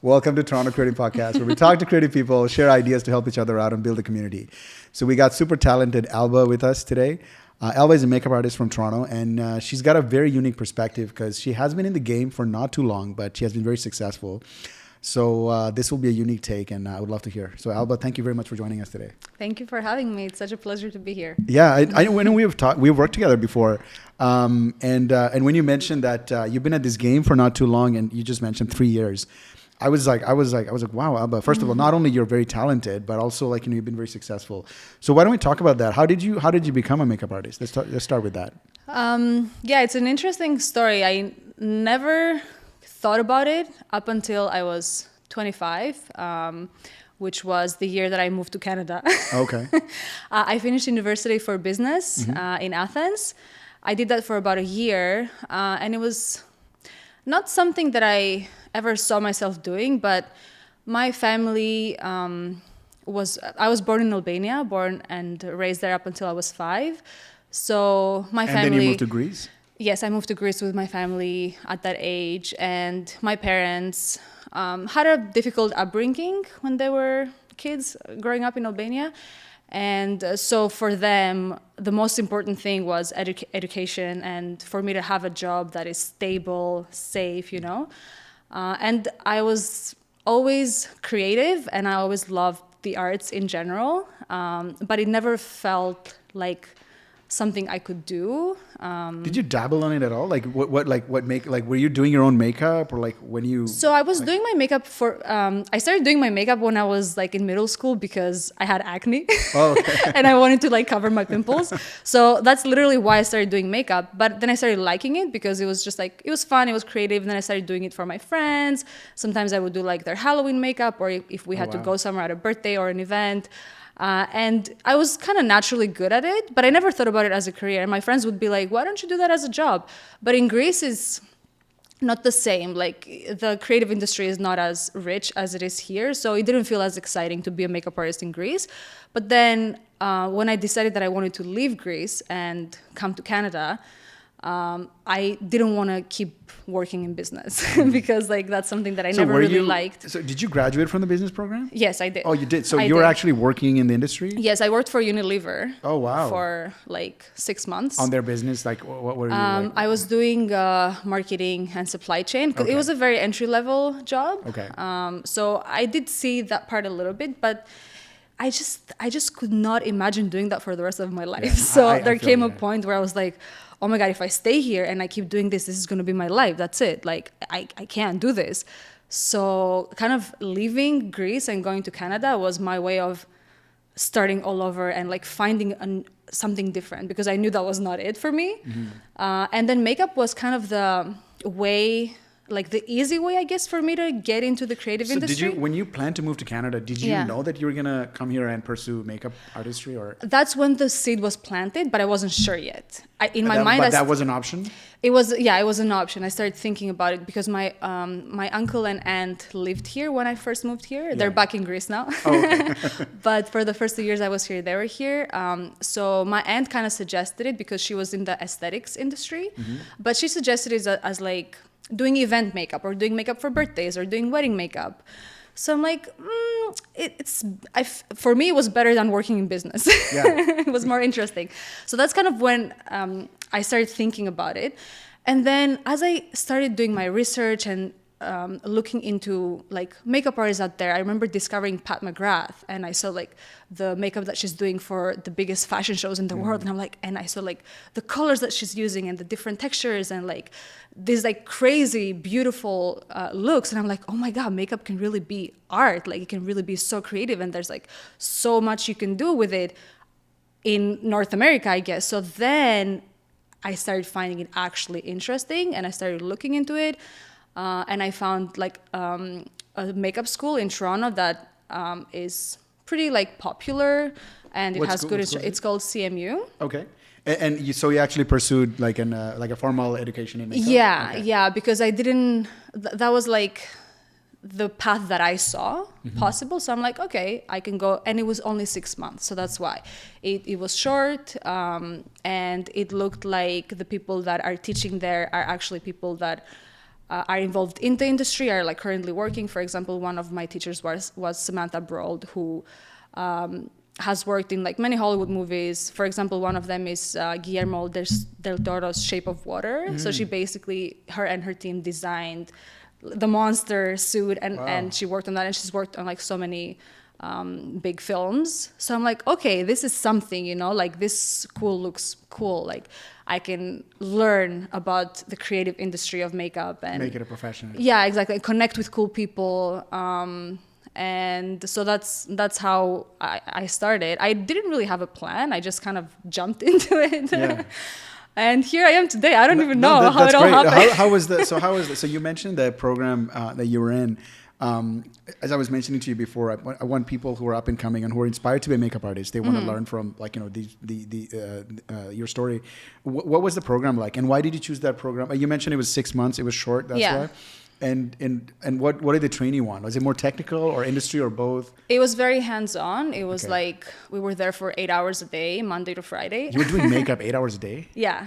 Welcome to Toronto Creative Podcast, where we talk to creative people, share ideas to help each other out, and build a community. So we got super talented Alba with us today. Alba is a makeup artist from Toronto, and she's got a very unique perspective because she has been in the game for not too long, but she has been very successful. So this will be a unique take, and I would love to hear. So Alba, thank you very much for joining us today. Thank you for having me. It's such a pleasure to be here. Yeah, I when we've worked together before, and when you mentioned that you've been at this game for not too long, and you just mentioned 3 years. I was like, wow, Alba. First of all, not only you're very talented, but also you've been very successful. So why don't we talk about that? How did you become a makeup artist? Let's start with that. Yeah, it's an interesting story. I never thought about it up until I was 25, which was the year that I moved to Canada. Okay. I finished university for business in Athens. I did that for about a year, and it was not something that I ever saw myself doing, but my family I was born in Albania, born and raised there up until I was 5. So my family... And then you moved to Greece? Yes, I moved to Greece with my family at that age, and my parents had a difficult upbringing when they were kids growing up in Albania. And so for them, the most important thing was education, and for me to have a job that is stable, safe, and I was always creative, and I always loved the arts in general, but it never felt like something I could do. Did you dabble on it at all? Were you doing your own makeup, or when you? So I was doing my makeup I started doing my makeup when I was in middle school because I had acne. Oh, okay. And I wanted to cover my pimples. So that's literally why I started doing makeup. But then I started liking it because it was just it was fun, it was creative. And then I started doing it for my friends. Sometimes I would do their Halloween makeup, or if we had to go somewhere at a birthday or an event. And I was kind of naturally good at it, but I never thought about it as a career. And my friends would be like, why don't you do that as a job? But in Greece, it's not the same. The creative industry is not as rich as it is here. So it didn't feel as exciting to be a makeup artist in Greece. But then when I decided that I wanted to leave Greece and come to Canada, I didn't want to keep working in business because that's something that I never really liked. So did you graduate from the business program? Yes, I did. Oh, you did? So you were actually working in the industry? Yes, I worked for Unilever. Oh, wow. For 6 months. On their business? What were you I was doing marketing and supply chain. Okay. It was a very entry-level job. Okay. So I did see that part a little bit, but I just could not imagine doing that for the rest of my life. Yeah, so there came a point where I was like, oh my God, if I stay here and I keep doing this is going to be my life. That's it. I can't do this. So kind of leaving Greece and going to Canada was my way of starting all over and finding something different, because I knew that was not it for me. Mm-hmm. And then makeup was kind of the way, the easy way, I guess, for me to get into the creative industry. When you planned to move to Canada, did you know that you were going to come here and pursue makeup artistry? Or that's when the seed was planted, but I wasn't sure yet. In my mind, that was an option? It was an option. I started thinking about it because my uncle and aunt lived here when I first moved here. Yeah. They're back in Greece now. Oh, okay. But for the first 2 years I was here, they were here. So my aunt kind of suggested it because she was in the aesthetics industry. Mm-hmm. But she suggested it as doing event makeup or doing makeup for birthdays or doing wedding makeup. So I'm like, for me, it was better than working in business. Yeah. It was more interesting. So that's kind of when I started thinking about it. And then as I started doing my research and looking into makeup artists out there, I remember discovering Pat McGrath, and I saw the makeup that she's doing for the biggest fashion shows in the world, and I saw the colors that she's using and the different textures and these crazy beautiful looks, and I'm like, oh my God, makeup can really be art. It can really be so creative, and there's so much you can do with it in North America, I guess. So then I started finding it actually interesting, and I started looking into it. And I found a makeup school in Toronto that is pretty popular, and it has good. It's called CMU. Okay, and so you actually pursued a formal education in makeup. Yeah, okay. Yeah, because I didn't. That was the path that I saw possible. So I'm like, okay, I can go. And it was only 6 months. So that's why it was short. And it looked like the people that are teaching there are actually people that are involved in the industry, are like currently working. For example, one of my teachers was Samantha Broad, who has worked in like many Hollywood movies. For example, one of them is Guillermo del Toro's Shape of Water. So she basically, her and her team designed the monster suit, and she worked on that, and she's worked on like so many big films. So I'm like, okay, this is something, you know, like this school looks cool. Like I can learn about the creative industry of makeup and make it a profession. Yeah, exactly. Connect with cool people. And so that's how I started. I didn't really have a plan. I just kind of jumped into it. Yeah. And here I am today. I don't even know how it all happened. How was the? So you mentioned the program that you were in. As I was mentioning to you before, I want people who are up and coming and who are inspired to be makeup artists. They want to learn from, like, you know, your story. What was the program like, and why did you choose that program? You mentioned it was 6 months. It was short. That's why. And what did they train you on? Was it more technical or industry or both? It was very hands-on. It was like we were there for 8 hours a day, Monday to Friday. You were doing makeup 8 hours a day? Yeah.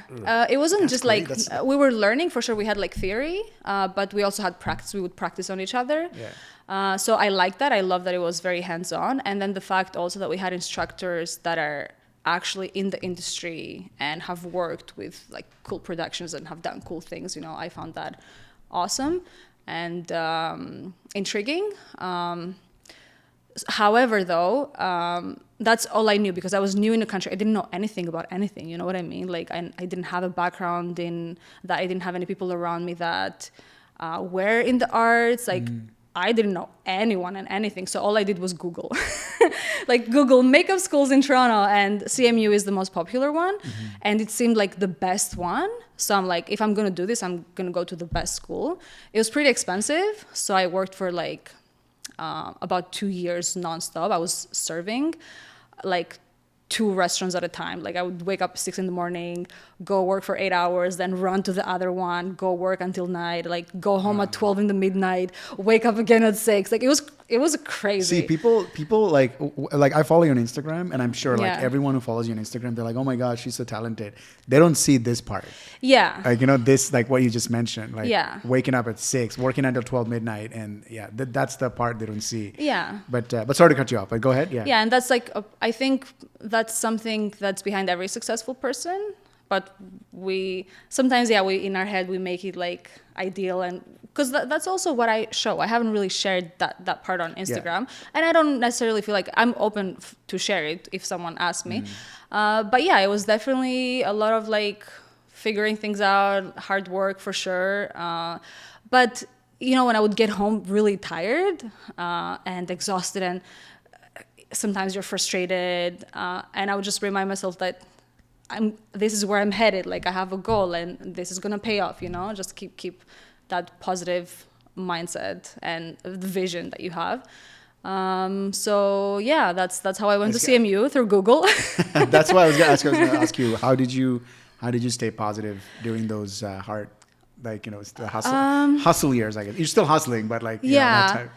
It wasn't just great. Like we were learning for sure. We had like theory, but we also had practice. We would practice on each other. Yeah. So I liked that. I love that it was very hands-on. And then the fact also that we had instructors that are actually in the industry and have worked with like cool productions and have done cool things. You know, I found that awesome and intriguing. However, though, that's all I knew because I was new in the country. I didn't know anything about anything. You know what I mean? Like I didn't have a background in that. I didn't have any people around me that were in the arts. Like I didn't know anyone and anything. So all I did was Google. Like Google makeup schools in Toronto, and CMU is the most popular one. And it seemed like the best one. So I'm like, if I'm going to do this, I'm going to go to the best school. It was pretty expensive. So I worked for like about 2 years nonstop. I was serving like 2 restaurants at a time. Like I would wake up 6 a.m, go work for 8 hours, then run to the other one, go work until night, like go home at 12 in the midnight, wake up again at 6. Like it was crazy. See, people like I follow you on Instagram, and I'm sure like everyone who follows you on Instagram, they're like, oh my gosh, she's so talented. They don't see this part. Yeah. Like, you know, this, like what you just mentioned, like waking up at 6, working until 12 midnight. And that's the part they don't see. Yeah. But sorry to cut you off, but go ahead. Yeah. Yeah. And that's like, I think that's something that's behind every successful person. But we sometimes, we in our head, we make it like ideal. And because that's also what I show. I haven't really shared that part on Instagram. And I don't necessarily feel like I'm open to share it if someone asks me. But yeah, it was definitely a lot of like figuring things out, hard work for sure. But, you know, when I would get home really tired and exhausted, and sometimes you're frustrated, and I would just remind myself that this is where I'm headed. Like I have a goal, and this is gonna pay off. You know, just keep that positive mindset and the vision that you have. So yeah, that's how I went to CMU, through Google. That's why I was gonna ask you, how did you stay positive during those hard, like, you know, the hustle years? I guess you're still hustling, but like that time.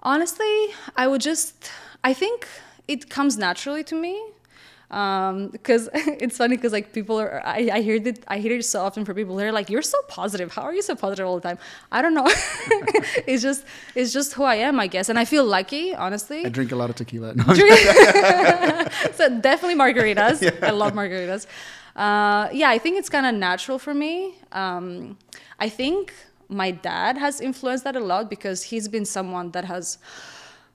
Honestly, I think it comes naturally to me. Because it's funny because like people are, I hear it so often for people. They're like, you're so positive. How are you so positive all the time? I don't know. It's just who I am, I guess. And I feel lucky, honestly. I drink a lot of tequila. No, so definitely margaritas. I love margaritas. I think it's kind of natural for me. I think my dad has influenced that a lot because he's been someone that has,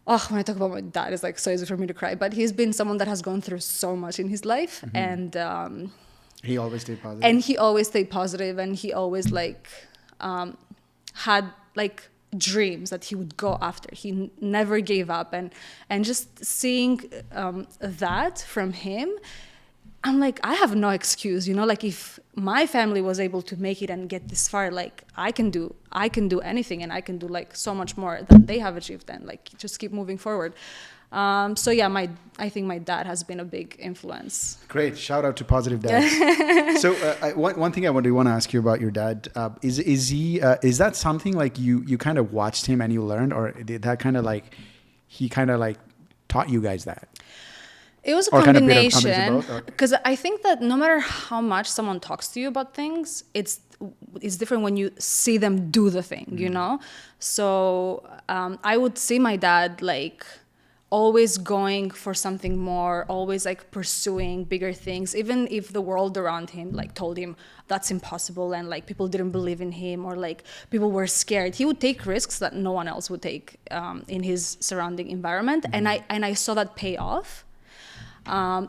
when I talk about my dad, it's like so easy for me to cry. But he's been someone that has gone through so much in his life, and he always stayed positive. And he always stayed positive, and he always like had like dreams that he would go after. He never gave up, and just seeing that from him, I'm like, I have no excuse, you know, like if my family was able to make it and get this far, like I can do anything, and I can do like so much more than they have achieved, and like just keep moving forward. I think my dad has been a big influence. Great. Shout out to positive dads. So one thing I want to ask you about your dad, is that something like you kind of watched him and you learned, or did that kind of like, he kind of like taught you guys that? It was a Or kind of bit of combination combination of both? Okay. because I think that no matter how much someone talks to you about things, it's different when you see them do the thing, you know? So I would see my dad like always going for something more, always like pursuing bigger things, even if the world around him like told him that's impossible and like people didn't believe in him or like people were scared. He would take risks that no one else would take in his surrounding environment. And I saw that pay off.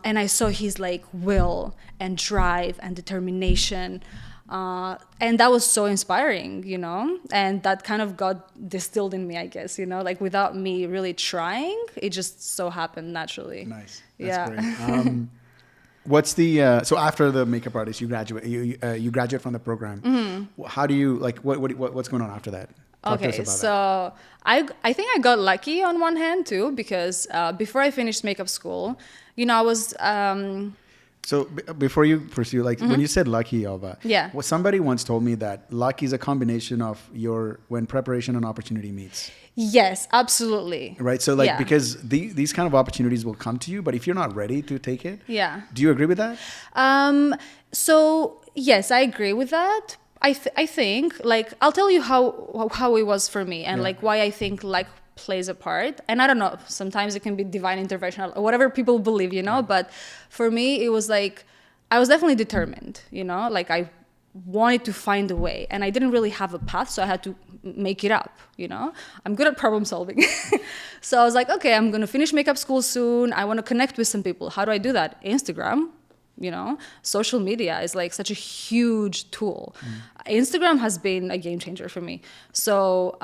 And I saw his like will and drive and determination. And that was so inspiring, you know, and that kind of got distilled in me, I guess, you know, like without me really trying, it just so happened naturally. Nice. That's great. What's the so after the makeup artist, you graduate from the program. Mm-hmm. How do you like what's going on after that? Talk to us Okay, about so I think I got lucky on one hand too, because before I finished makeup school, you know, I was So before you pursue, like when you said lucky, Alba, Yeah. well, somebody once told me that luck is a combination of when preparation and opportunity meets. Yes, absolutely. Right. So like, Yeah. because these kind of opportunities will come to you, but if you're not ready to take it, Yeah. do you agree with that? So yes, I agree with that. I think like I'll tell you how it was for me and Yeah. like why I think luck plays a part. And I don't know, sometimes it can be divine intervention or whatever people believe, you know, but for me it was like I was definitely determined, you know, like I wanted to find a way and I didn't really have a path, so I had to make it up, you know. I'm good at problem solving. So I was like, okay, I'm going to finish makeup school soon. I want to connect with some people. How do I do that? Instagram. You know, social media is like such a huge tool. Instagram has been a game changer for me. So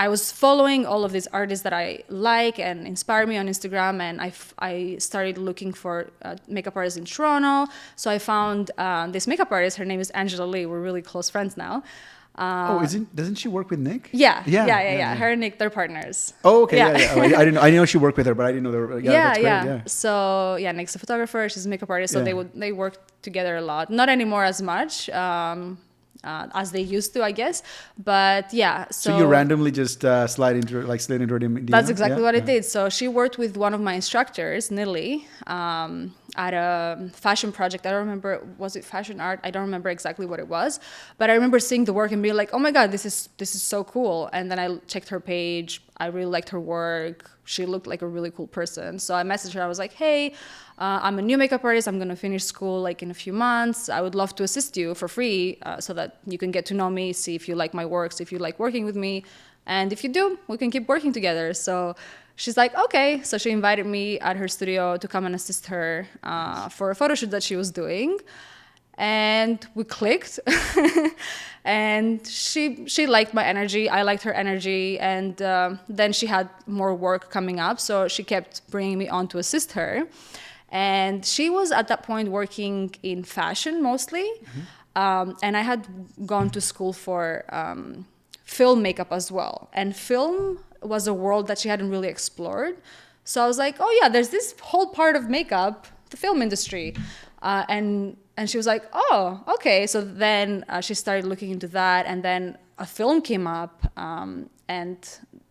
I was following all of these artists that I like and inspire me on Instagram, and I started looking for makeup artists in Toronto. So I found this makeup artist. Her name is Angela Lee. We're really close friends now. Doesn't she work with Nick? Yeah. Her and Nick, they're partners. Oh, okay. Yeah. Yeah. I didn't know. I know she worked with her, but I didn't know they were. Yeah, that's great. Yeah. So yeah, Nick's a photographer. She's a makeup artist. So they work together a lot. Not anymore as much as they used to, I guess. But yeah. So you randomly just slid into her DM? That's exactly what I did. So she worked with one of my instructors, Nili, at a fashion project. I don't remember, was it fashion art? I don't remember exactly what it was, but I remember seeing the work and being like, oh my God, this is so cool. And then I checked her page. I really liked her work. She looked like a really cool person. So I messaged her. I was like, hey, I'm a new makeup artist. I'm going to finish school like in a few months. I would love to assist you for free so that you can get to know me, see if you like my work, see if you like working with me. And if you do, we can keep working together. So she's like, okay. So she invited me at her studio to come and assist her for a photo shoot that she was doing. And we clicked. And she liked my energy. I liked her energy. And then she had more work coming up. So she kept bringing me on to assist her. And she was at that point working in fashion mostly. Mm-hmm. And I had gone to school for film makeup as well. And film was a world that she hadn't really explored. So I was like, oh yeah, there's this whole part of makeup, the film industry. And she was like, oh, okay. So then she started looking into that. And then a film came up and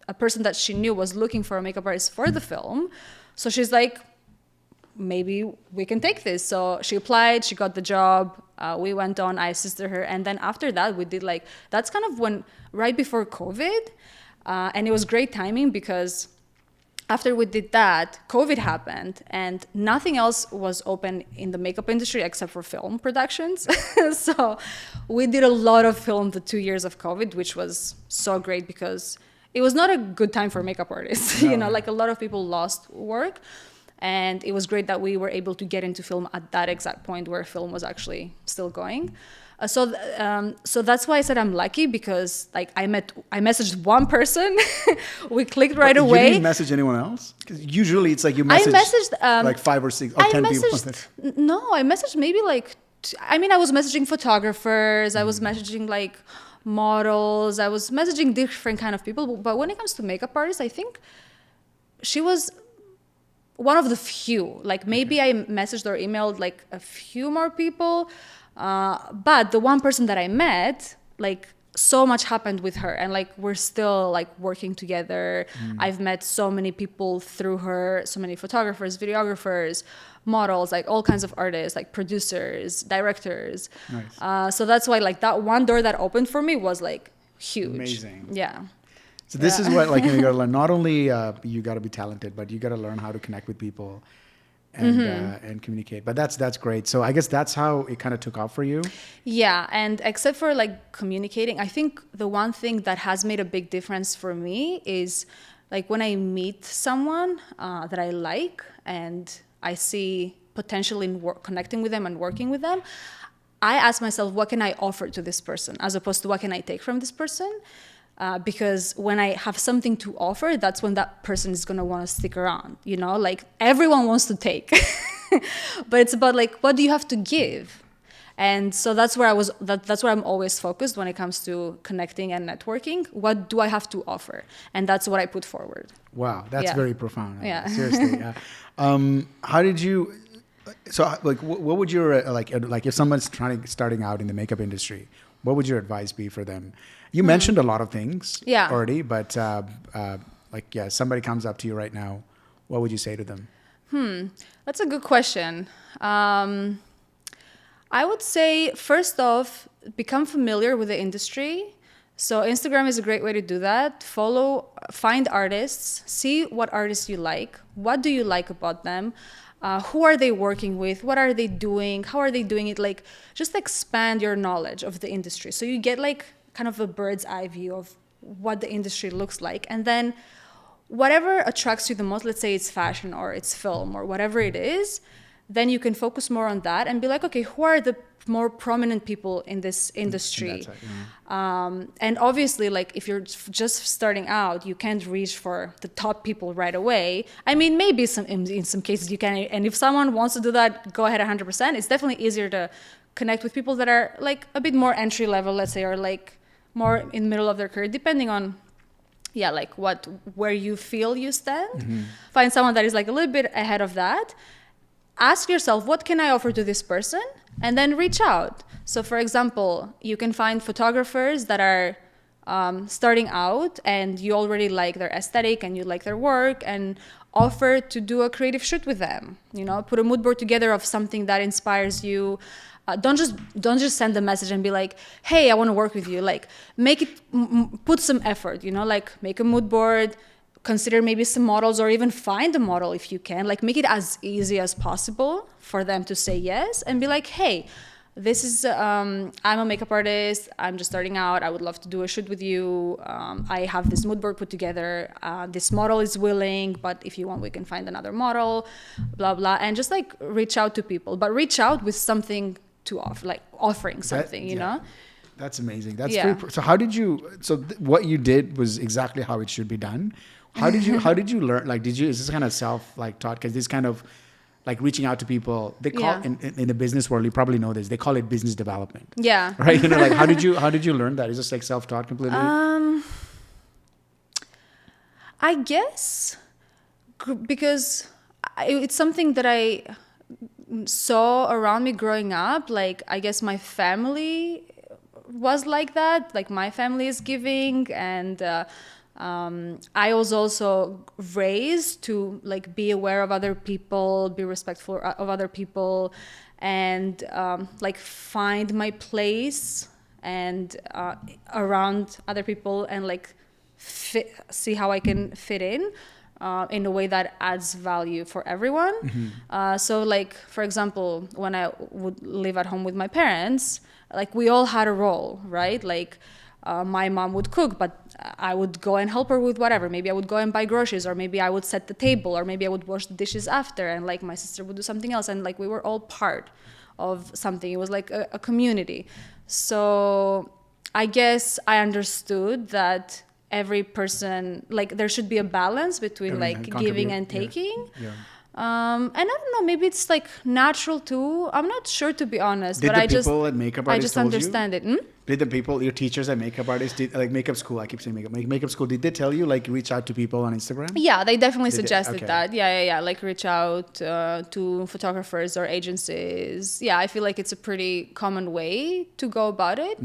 a person that she knew was looking for a makeup artist for the film. So she's like, maybe we can take this. So she applied, she got the job. We went on, I assisted her. And then after that, we did that's kind of when, right before COVID. And it was great timing because after we did that, COVID happened and nothing else was open in the makeup industry except for film productions. So we did a lot of film the 2 years of COVID, which was so great because it was not a good time for makeup artists. No. You know, like a lot of people lost work. And it was great that we were able to get into film at that exact point where film was actually still going. So that's why I said I'm lucky because like I messaged one person, we clicked right away. You didn't message anyone else? Because usually it's like you message like 5 or 6 or 10 people. No, I messaged maybe I was messaging photographers, I was messaging like models, I was messaging different kind of people. But when it comes to makeup artists, I think she was one of the few. Like maybe I messaged or emailed like a few more people. But the one person that I met, like so much happened with her, and like we're still like working together. I've met so many people through her, so many photographers, videographers, models, like all kinds of artists, like producers, directors. Nice. So that's why like that one door that opened for me was like huge. Amazing. Yeah. So this is what, like, you got to learn. Not only you got to be talented, but you got to learn how to connect with people and communicate. But that's great. So I guess that's how it kind of took off for you. Yeah, and except for like communicating, I think the one thing that has made a big difference for me is like when I meet someone that I like and I see potential in connecting with them and working with them, I ask myself, what can I offer to this person, as opposed to what can I take from this person? Because when I have something to offer, that's when that person is going to want to stick around, you know, like everyone wants to take, but it's about like, what do you have to give? And so that's where that's where I'm always focused when it comes to connecting and networking. What do I have to offer? And that's what I put forward. Wow. That's very profound. Yeah. Seriously. How did you, so like, what would your, like if someone's starting out in the makeup industry, what would your advice be for them? You mentioned a lot of things already, but somebody comes up to you right now, what would you say to them? That's a good question. I would say, first off, become familiar with the industry. So Instagram is a great way to do that. Find artists, see what artists you like. What do you like about them? Who are they working with? What are they doing? How are they doing it? Like, just expand your knowledge of the industry. So you get like kind of a bird's eye view of what the industry looks like. And then whatever attracts you the most, let's say it's fashion or it's film or whatever it is, then you can focus more on that and be like, okay, who are the more prominent people in this industry? And obviously, like if you're just starting out, you can't reach for the top people right away. I mean, maybe in some cases you can. And if someone wants to do that, go ahead 100%. It's definitely easier to connect with people that are like a bit more entry level, let's say, or like more in the middle of their career, depending on like where you feel you stand. Find someone that is like a little bit ahead of that. Ask yourself, what can I offer to this person? And then reach out. So for example, you can find photographers that are starting out and you already like their aesthetic and you like their work, and offer to do a creative shoot with them. You know, put a mood board together of something that inspires you. Don't just send a message and be like, hey, I want to work with you. Like, make it, put some effort, you know, like make a mood board, consider maybe some models, or even find a model if you can. Like, make it as easy as possible for them to say yes, and be like, hey, this is, I'm a makeup artist. I'm just starting out. I would love to do a shoot with you. I have this mood board put together. This model is willing, but if you want, we can find another model, blah, blah. And just like reach out to people, but reach out with something to offer, like offering something, you know? That's amazing. That's very, so how did you, what you did was exactly how it should be done. How did you learn? Like, is this kind of taught? Because this kind of like reaching out to people, they call in the business world, you probably know this, they call it business development. Yeah. Right. You know, like how did you learn that? Is this like self-taught completely? I guess because it's something that I saw around me growing up. Like, I guess my family was like that. Like, my family is giving, and I was also raised to like be aware of other people, be respectful of other people, and like find my place and around other people, and like see how I can fit in a way that adds value for everyone. So like, for example, when I would live at home with my parents, like we all had a role, right? Like my mom would cook, but I would go and help her with whatever. Maybe I would go and buy groceries, or maybe I would set the table, or maybe I would wash the dishes after, and like my sister would do something else. And like we were all part of something. It was like a community. So I guess I understood that every person, like there should be a balance between like giving and taking. And I don't know, maybe it's like natural too. I'm not sure, to be honest. Did but the people at makeup artists I just understand it. Did the people, your teachers at makeup artists, like makeup school, I keep saying makeup school, did they tell you like reach out to people on Instagram? Yeah, they definitely They did? suggested Okay. that. Yeah. Like reach out to photographers or agencies. Yeah, I feel like it's a pretty common way to go about it.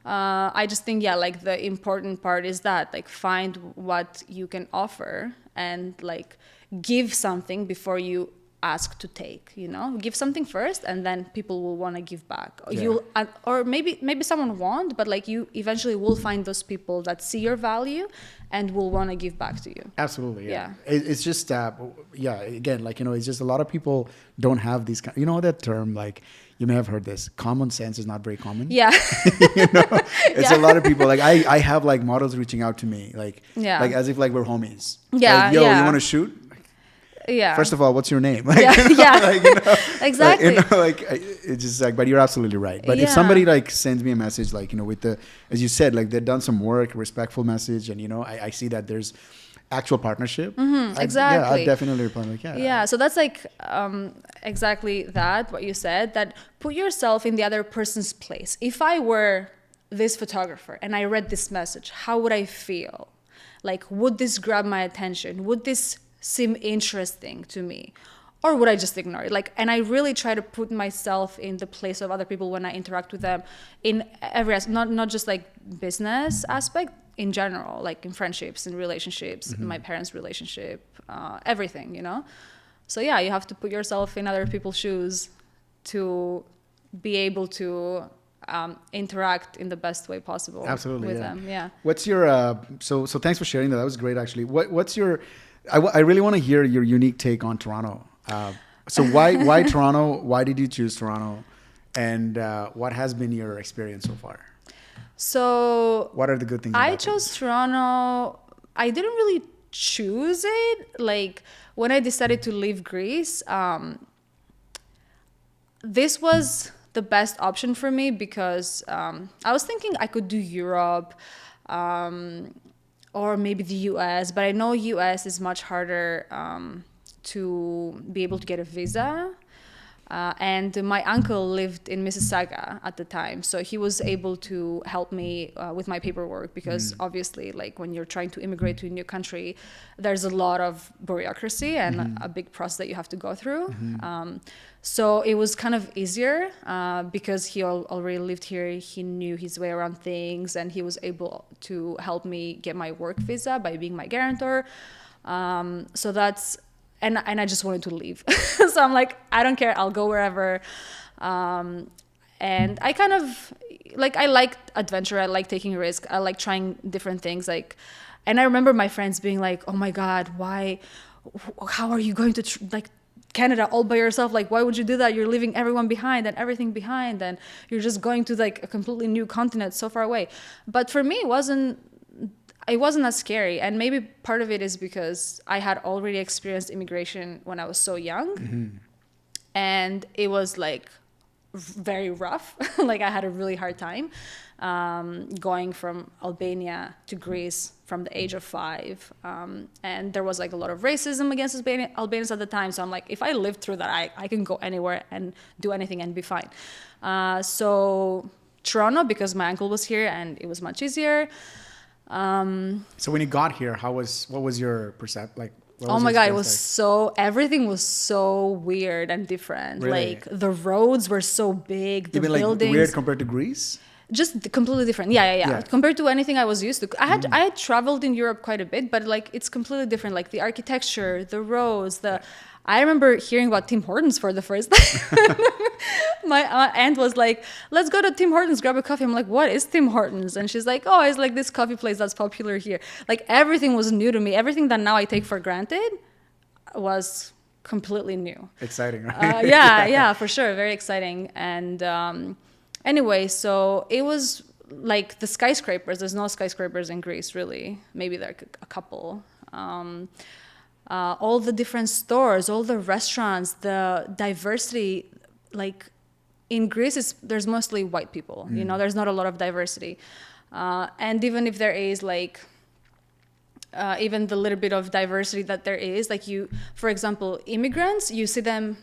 I just think, yeah, like the important part is that like find what you can offer and like give something before you ask to take, you know, give something first and then people will want to give back. Yeah. You'll or maybe someone won't, but like you eventually will find those people that see your value and will want to give back to you. Absolutely. Yeah. Yeah. It's just, yeah, again, like, you know, it's just a lot of people don't have these, you know, that term, like, you may have heard this, common sense is not very common. Yeah. You know, it's a lot of people, like, I have like models reaching out to me, like, Yeah. like as if like we're homies. Yeah, Like, yo, yeah. you want to shoot? Yeah. First of all, what's your name? Like, Yeah, you know, yeah. like, you know, Exactly. Like, you know, like it's just like, but you're absolutely right. But if Yeah. somebody like sends me a message, like, you know, with the, as you said, like they've done some work, respectful message, and you know, I see that there's actual partnership. exactly. Yeah, I definitely reply like, Yeah, so that's like exactly that, what you said, that put yourself in the other person's place. If I were this photographer and I read this message, how would I feel? Like, would this grab my attention? Would this seem interesting to me? Or would I just ignore it? Like, and I really try to put myself in the place of other people when I interact with them in every not just like business aspect, in general, like in friendships and relationships, my parents' relationship, everything, you know? So yeah, you have to put yourself in other people's shoes to be able to interact in the best way possible. Absolutely, with yeah. them. Yeah. What's your so thanks for sharing that. That was great, actually. What's your I really want to hear your unique take on Toronto. So why Toronto? Why did you choose Toronto? And what has been your experience so far? So What are the good things? I about chose Toronto. I didn't really choose it. Like when I decided to leave Greece, this was the best option for me because I was thinking I could do Europe or maybe the US, but I know US is much harder to be able to get a visa. And my uncle lived in Mississauga at the time, so he was able to help me with my paperwork because obviously, like when you're trying to immigrate to a new country, there's a lot of bureaucracy and a big process that you have to go through. So it was kind of easier because he already lived here. He knew his way around things, and he was able to help me get my work visa by being my guarantor. So that's. And I just wanted to leave. So I'm like, I don't care. I'll go wherever. And I kind of, like, I like adventure. I like taking risks. I like trying different things. Like, and I remember my friends being like, oh my God, how are you going to, Canada all by yourself? Like, why would you do that? You're leaving everyone behind and everything behind. And you're just going to, like, a completely new continent so far away. But for me, it wasn't as scary, and maybe part of it is because I had already experienced immigration when I was so young, and it was like very rough. Like I had a really hard time going from Albania to Greece from the age of 5, and there was like a lot of racism against Albanians at the time. So I'm like, if I lived through that, I can go anywhere and do anything and be fine. So Toronto, because my uncle was here and it was much easier. So when you got here, what was your perception? Like, oh my God, it was everything was so weird and different. Really? Like the roads were so big, the you mean buildings. like weird compared to Greece? Just completely different. Yeah. Compared to anything I was used to. I had traveled in Europe quite a bit, but like it's completely different. Like the architecture, the roads, I remember hearing about Tim Hortons for the first time. My aunt was like, let's go to Tim Hortons, grab a coffee. I'm like, what is Tim Hortons? And she's like, oh, it's like this coffee place that's popular here. Like everything was new to me. Everything that now I take for granted was completely new. Exciting, right? Yeah, for sure. Very exciting. And anyway, so it was like the skyscrapers. There's no skyscrapers in Greece, really. Maybe there are a couple. All the different stores, all the restaurants, the diversity, like in Greece, there's mostly white people, you know, there's not a lot of diversity. And even if there is like, even the little bit of diversity that there is, like for example, immigrants, you see them,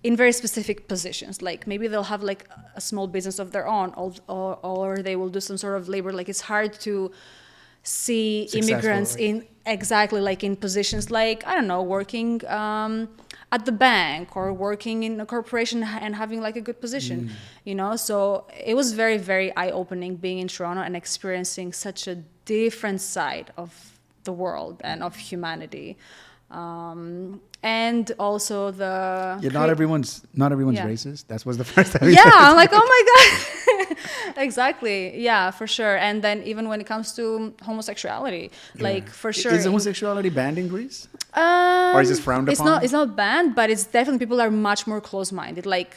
in very specific positions. Like maybe they'll have like a small business of their own, or they will do some sort of labor. Like it's hard to see immigrants in exactly like in positions like, I don't know, working at the bank or working in a corporation and having like a good position, you know? So it was very, very eye-opening being in Toronto and experiencing such a different side of the world and of humanity. And also not everyone's racist. That was the first time. Yeah, I'm like, oh my God. Exactly. Yeah, for sure. And then even when it comes to homosexuality, like for sure. Is homosexuality banned in Greece? Or is this frowned upon? It's not banned, but it's definitely, people are much more close-minded. Like,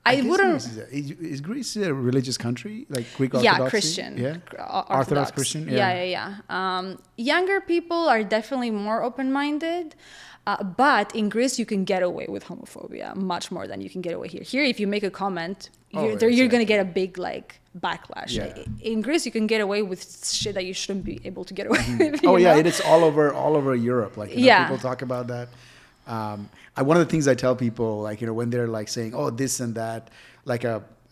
I wouldn't. Is Greece a religious country, like Greek Orthodoxy? Yeah, Christian. Yeah, Orthodox Christian. Yeah. Younger people are definitely more open-minded, but in Greece you can get away with homophobia much more than you can get away here. Here, if you make a comment, you're going to get a big like backlash. Yeah. In Greece, you can get away with shit that you shouldn't be able to get away with. It's all over Europe. Like people talk about that. One of the things I tell people, like, when they're like saying, oh, this and that, like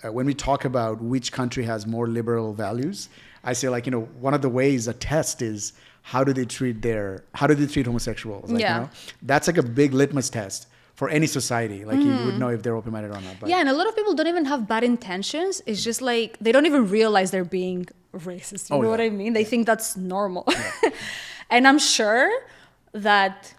when we talk about which country has more liberal values, I say, like, one of the ways a test is how do they treat homosexuals? Like, that's like a big litmus test for any society. Like you would know if they're open-minded or not. But. Yeah, and a lot of people don't even have bad intentions. It's just like they don't even realize they're being racist. You know what I mean? They think that's normal. Yeah. And I'm sure that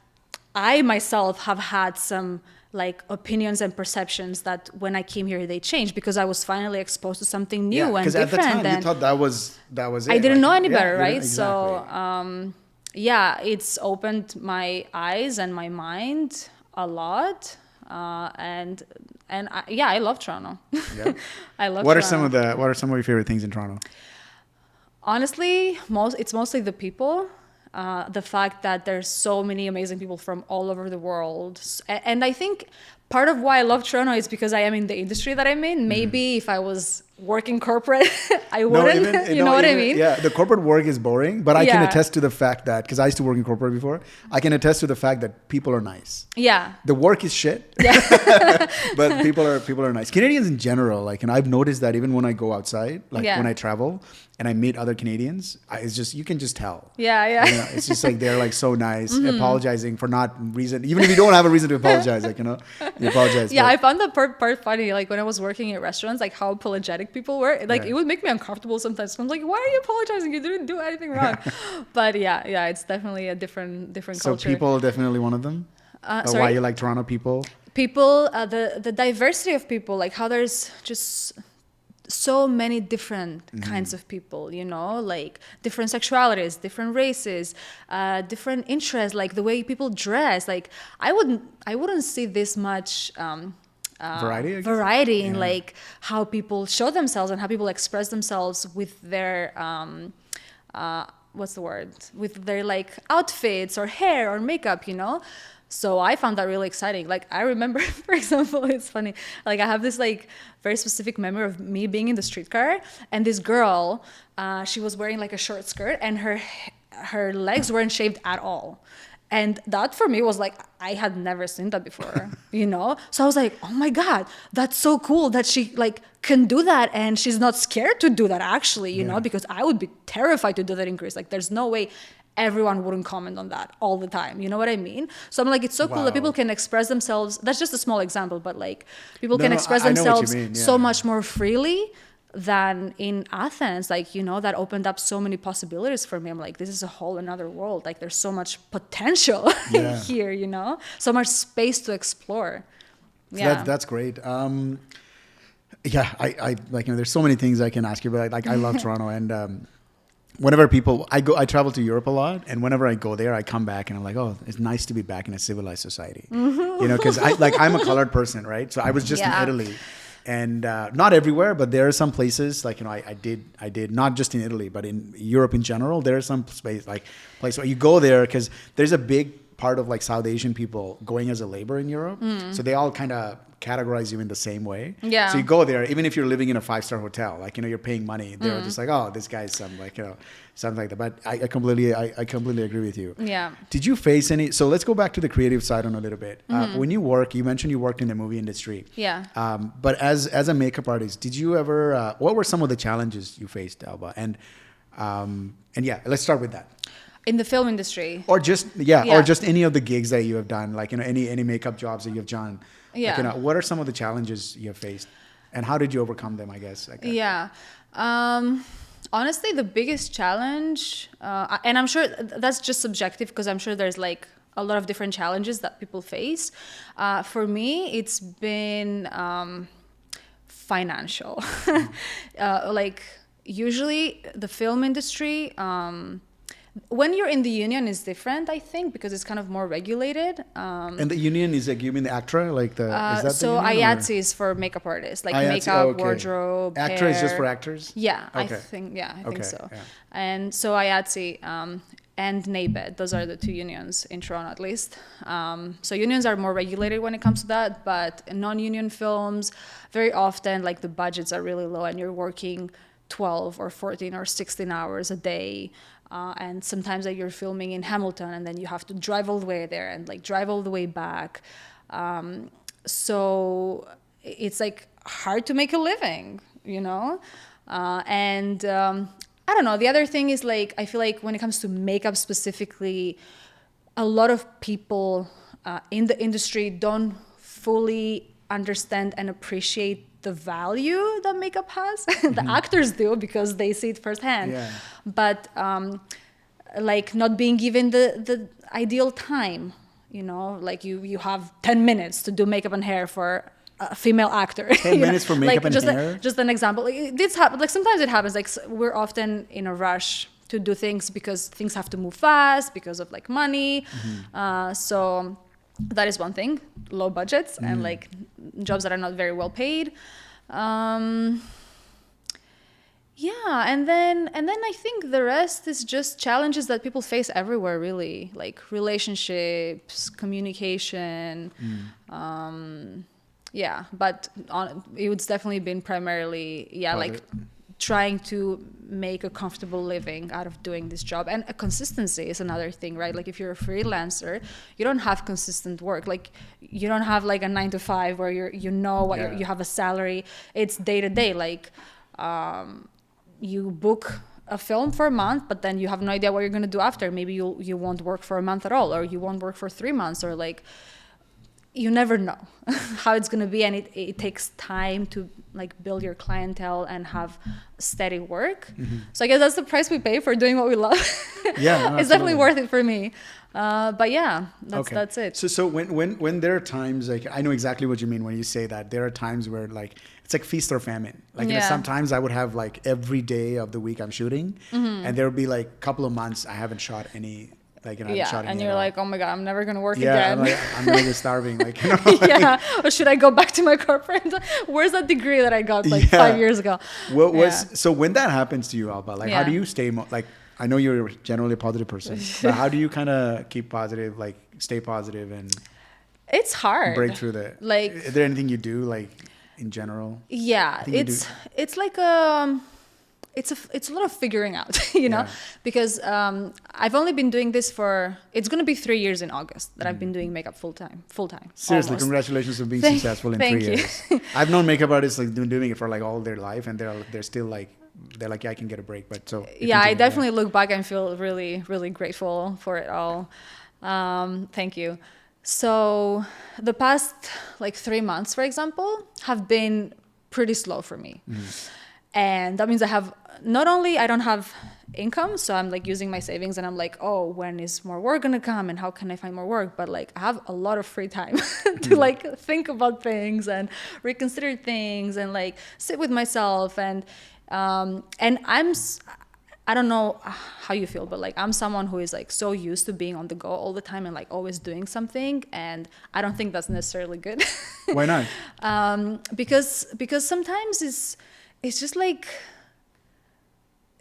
I myself have had some like opinions and perceptions that when I came here they changed because I was finally exposed to something new and different. Because at the time you thought that was it. I didn't know any better, right? Exactly. So it's opened my eyes and my mind a lot. I love Toronto. Yeah. I love. What Toronto. What are some of your favorite things in Toronto? Honestly, it's mostly the people. The fact that there's so many amazing people from all over the world. And I think part of why I love Toronto is because I am in the industry that I'm in. Maybe if I was working corporate, I wouldn't. You know what I mean? Yeah, the corporate work is boring, but I can attest to the fact that, because I used to work in corporate before, I can attest to the fact that people are nice. Yeah. The work is shit, but people are nice. Canadians in general, like, and I've noticed that even when I go outside, like when I travel, and I meet other Canadians, it's just, you can just tell. Yeah. It's just like, they're like so nice, apologizing for not reason, even if you don't have a reason to apologize, like, you apologize. Yeah, I found that part funny, like when I was working at restaurants, like how apologetic people were. Like it would make me uncomfortable sometimes. I'm like, why are you apologizing? You didn't do anything wrong. But yeah, it's definitely a different culture. So people are definitely one of them? Why you like Toronto people? People, the diversity of people, like how there's just so many different kinds of people, like different sexualities, different races, different interests, like the way people dress. Like I wouldn't see this much variety in like how people show themselves and how people express themselves with their with their like outfits or hair or makeup, So I found that really exciting. Like I remember, for example, it's funny. Like I have this like very specific memory of me being in the streetcar and this girl, she was wearing like a short skirt and her legs weren't shaved at all. And that for me was like, I had never seen that before, So I was like, oh my God, that's so cool that she like can do that. And she's not scared to do that actually, you know, because I would be terrified to do that in Greece. Like there's no way everyone wouldn't comment on that all the time. You know what I mean? So I'm like, it's so cool that people can express themselves. That's just a small example, but like people can express themselves so much more freely than in Athens. Like, that opened up so many possibilities for me. I'm like, this is a whole another world. Like there's so much potential here, so much space to explore. So that's great. I like, there's so many things I can ask you, but I love Toronto and, whenever I travel to Europe a lot, and whenever I go there, I come back and I'm like, oh, it's nice to be back in a civilized society, because I'm a colored person, right? So I was just in Italy, and not everywhere, but there are some places like I did not just in Italy, but in Europe in general. There are some places where you go there because there's a big part of like South Asian people going as a labor in Europe. So they all kind of categorize you in the same way. Yeah. So you go there, even if you're living in a 5-star hotel, like, you're paying money. They're just like, oh, this guy's some like, something like that. But I completely agree with you. Yeah. Did you face any? So let's go back to the creative side on a little bit. When you mentioned you worked in the movie industry. Yeah. But as a makeup artist, did you ever? What were some of the challenges you faced, Alba? And yeah, let's start with that. In the film industry. Or just or just any of the gigs that you have done, like any makeup jobs that you've done. Yeah. Like, what are some of the challenges you have faced, and how did you overcome them? I guess. Yeah. Honestly, the biggest challenge, and I'm sure that's just subjective because I'm sure there's like a lot of different challenges that people face. For me, it's been financial. Like usually the film industry, when you're in the union is different, I think, because it's kind of more regulated. And the union is like, you mean the ACTRA, like the is that so the union, IATSE is for makeup artists, like IATSE, makeup, wardrobe, ACTRA hair. is just for actors? Yeah, Okay. I think so. Yeah. And so IATSE and NABED, those are the two unions in Toronto at least. So unions are more regulated when it comes to that, but non-union films, very often like the budgets are really low and you're working 12 or 14 or 16 hours a day. And sometimes like you're filming in Hamilton and then you have to drive all the way there and like drive all the way back. So it's like hard to make a living, and I don't know. The other thing is like, I feel like when it comes to makeup specifically, a lot of people in the industry don't fully understand and appreciate the value that makeup has. The actors do because they see it firsthand. Yeah. But like not being given the ideal time, like you have 10 minutes to do makeup and hair for a female actor. 10 minutes for makeup and hair? Just an example. This happens. Like sometimes it happens. Like we're often in a rush to do things because things have to move fast because of like money. So that is one thing. Low budgets and like jobs that are not very well paid. Yeah, and then I think the rest is just challenges that people face everywhere, really, like relationships, communication. Yeah, but it's definitely been primarily, like trying to make a comfortable living out of doing this job. And a consistency is another thing, right? Like if you're a freelancer, you don't have consistent work. Like you don't have like a 9 to 5 where you have a salary. It's day to day. Like you book a film for a month, but then you have no idea what you're going to do after. Maybe you won't work for a month at all, or you won't work for 3 months, or like you never know how it's going to be. And it takes time to like build your clientele and have steady work. So I guess that's the price we pay for doing what we love. Yeah, no, it's definitely worth it for me. But yeah, that's it. So when there are times, like I know exactly what you mean when you say that, there are times where like it's like feast or famine. Like sometimes I would have like every day of the week I'm shooting, and there would be like a couple of months I haven't shot any. Like, and you're like, oh my God, I'm never going to work again. Yeah, I'm going to get starving. Like, or should I go back to my corporate? Where's that degree that I got 5 years ago? So when that happens to you, Alba, like how do you stay, like, I know you're generally a positive person, but how do you kind of keep positive, like stay positive and it's hard. Break through the, like, is there anything you do like in general? Yeah, it's like it's a lot of figuring out, because I've only been doing this it's going to be 3 years in August that I've been doing makeup full time. Seriously, almost. Congratulations on being successful in 3 years. I've known makeup artists like doing it for like all their life, and they're still like, yeah, I can get a break, but so. Yeah, I definitely look back and feel really, really grateful for it all. Thank you. So the past like 3 months, for example, have been pretty slow for me. And that means I don't have income, so I'm like using my savings and I'm like, oh, when is more work gonna come and how can I find more work? But like I have a lot of free time to like think about things and reconsider things and like sit with myself and I don't know how you feel, but like I'm someone who is like so used to being on the go all the time and like always doing something, and I don't think that's necessarily good. Why not? Because sometimes it's just like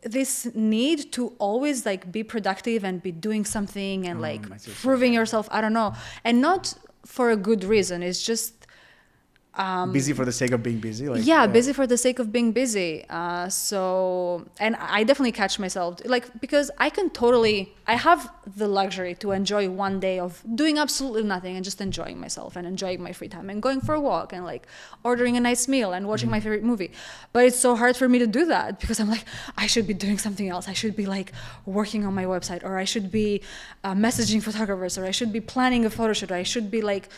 this need to always like be productive and be doing something and like I see what you're proving saying. yourself. I don't know. And not for a good reason. It's just Busy for the sake of being busy. Like, busy for the sake of being busy. So, and I definitely catch myself like, because I have the luxury to enjoy one day of doing absolutely nothing and just enjoying myself and enjoying my free time and going for a walk and like ordering a nice meal and watching my favorite movie. But it's so hard for me to do that because I'm like, I should be doing something else. I should be like working on my website, or I should be messaging photographers, or I should be planning a photo shoot, or I should be like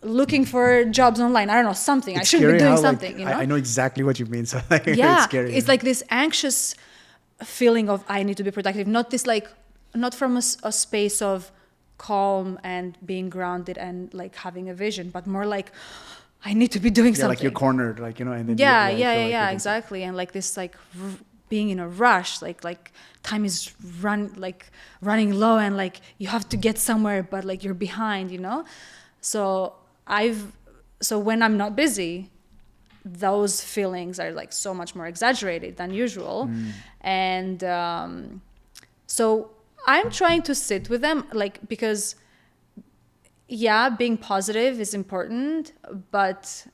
looking for jobs online. I don't know, something. I should be doing something, like, you know? I know exactly what you mean. So like, Yeah, it's scary. it's like this anxious feeling of I need to be productive, not from a space of calm and being grounded and like having a vision, but more like I need to be doing something. Like you're cornered, like, you know, and then Yeah, exactly. And like this, like being in a rush, like time is running low, and like you have to get somewhere, but like you're behind, you know? So when I'm not busy, those feelings are like so much more exaggerated than usual. And so I'm trying to sit with them, like, because being positive is important, but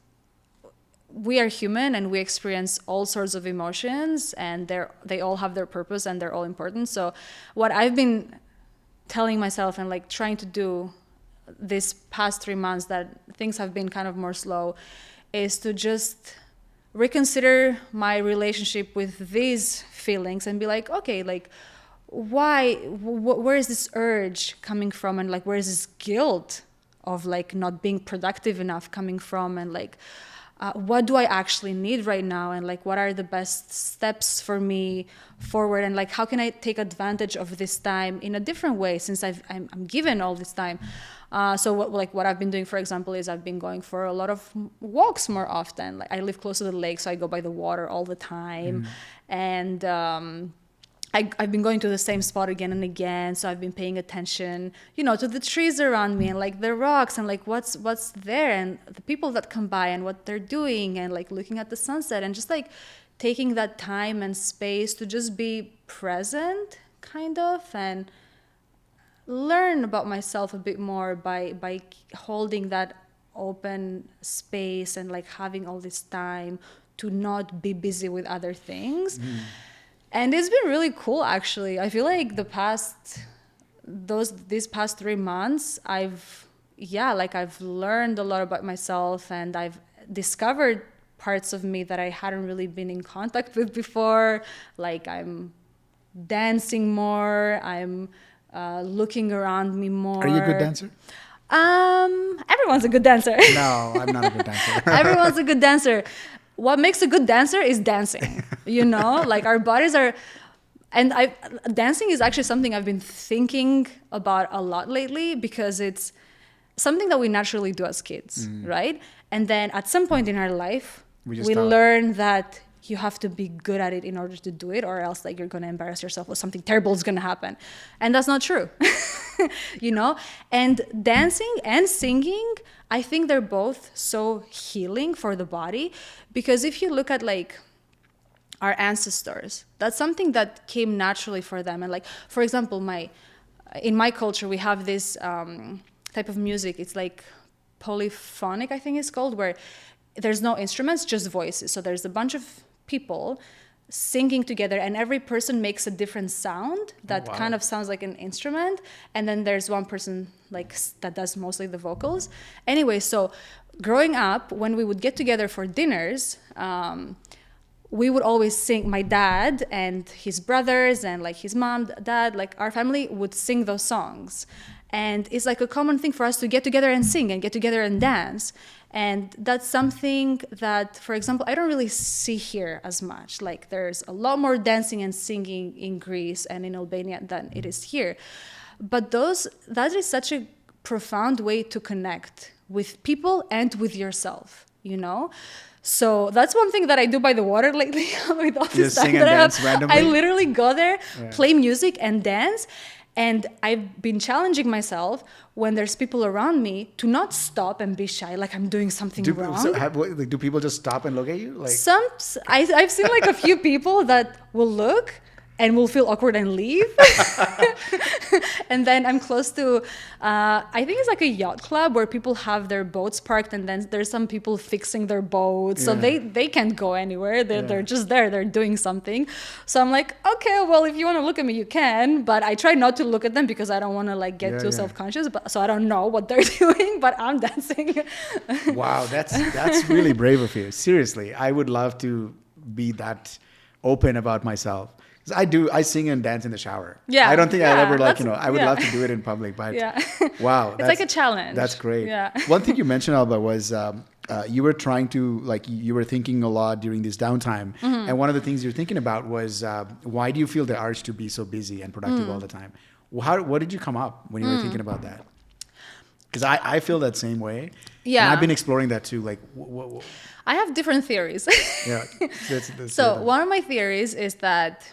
we are human and we experience all sorts of emotions, and they all have their purpose and they're all important. So what I've been telling myself and like trying to do this past 3 months that things have been kind of more slow is to just reconsider my relationship with these feelings and be like, okay, like where is this urge coming from, and like where is this guilt of like not being productive enough coming from, and like what do I actually need right now, and like what are the best steps for me forward, and like how can I take advantage of this time in a different way since I'm given all this time. So what I've been doing, for example, is I've been going for a lot of walks more often. Like I live close to the lake, so I go by the water all the time, and I've been going to the same spot again and again. So I've been paying attention, you know, to the trees around me and like the rocks and like what's there and the people that come by and what they're doing, and like looking at the sunset and just like taking that time and space to just be present, kind of, and learn about myself a bit more by holding that open space and like having all this time to not be busy with other things. And it's been really cool, actually. I feel like these past 3 months, I've learned a lot about myself, and I've discovered parts of me that I hadn't really been in contact with before. Like I'm dancing more, I'm looking around me more. Are you a good dancer? Everyone's a good dancer. No, I'm not a good dancer. Everyone's a good dancer. What makes a good dancer is dancing, you know, like our bodies are, and dancing is actually something I've been thinking about a lot lately, because it's something that we naturally do as kids, right? And then at some point in our life, we learn that you have to be good at it in order to do it, or else like you're going to embarrass yourself or something terrible is going to happen. And that's not true, you know? And dancing and singing, I think they're both so healing for the body, because if you look at like our ancestors, that's something that came naturally for them. And like, for example, in my culture, we have this type of music. It's like polyphonic, I think it's called, where there's no instruments, just voices. So there's a bunch of people singing together, and every person makes a different sound that kind of sounds like an instrument, and then there's one person like that does mostly the vocals. Anyway, so growing up, when we would get together for dinners, we would always sing. My dad and his brothers and like his mom, dad, like our family would sing those songs. And it's like a common thing for us to get together and sing and get together and dance. And that's something that, for example, I don't really see here as much. Like there's a lot more dancing and singing in Greece and in Albania than it is here. But that is such a profound way to connect with people and with yourself, you know? So that's one thing that I do by the water lately with all this time that I have. Randomly? I literally go there, play music and dance. And I've been challenging myself when there's people around me to not stop and be shy, like I'm doing something wrong. So do people just stop and look at you? Like, I've seen like a few people that will look and will feel awkward and leave. And then I'm close to, I think it's like a yacht club where people have their boats parked, and then there's some people fixing their boats. So they can't go anywhere. They're just there. They're doing something. So I'm like, okay, well, if you want to look at me, you can. But I try not to look at them because I don't want to like get too self-conscious. But so I don't know what they're doing, but I'm dancing. Wow, that's really brave of you. Seriously, I would love to be that open about myself. I sing and dance in the shower. Yeah. I don't think I'd ever I would love to do it in public, but wow. It's like a challenge. That's great. Yeah. One thing you mentioned, Alba, was you were trying to, you were thinking a lot during this downtime. And one of the things you're thinking about was, why do you feel the urge to be so busy and productive all the time? What did you come up when you were thinking about that? Because I feel that same way. Yeah. And I've been exploring that too. Like, I have different theories. Yeah. So one of my theories is that,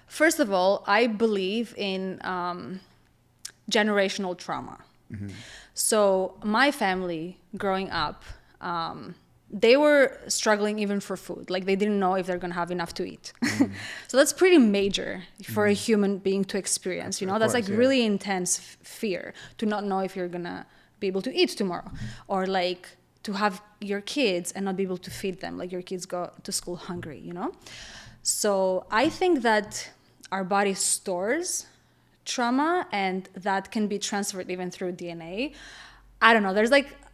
first of all, I believe in generational trauma. So my family growing up, they were struggling even for food. Like they didn't know if they're going to have enough to eat. So that's pretty major for a human being to experience. You know, that's like really intense fear to not know if you're going to be able to eat tomorrow, or like to have your kids and not be able to feed them. Like your kids go to school hungry, you know? So I think that our body stores trauma, and that can be transferred even through DNA. I don't know.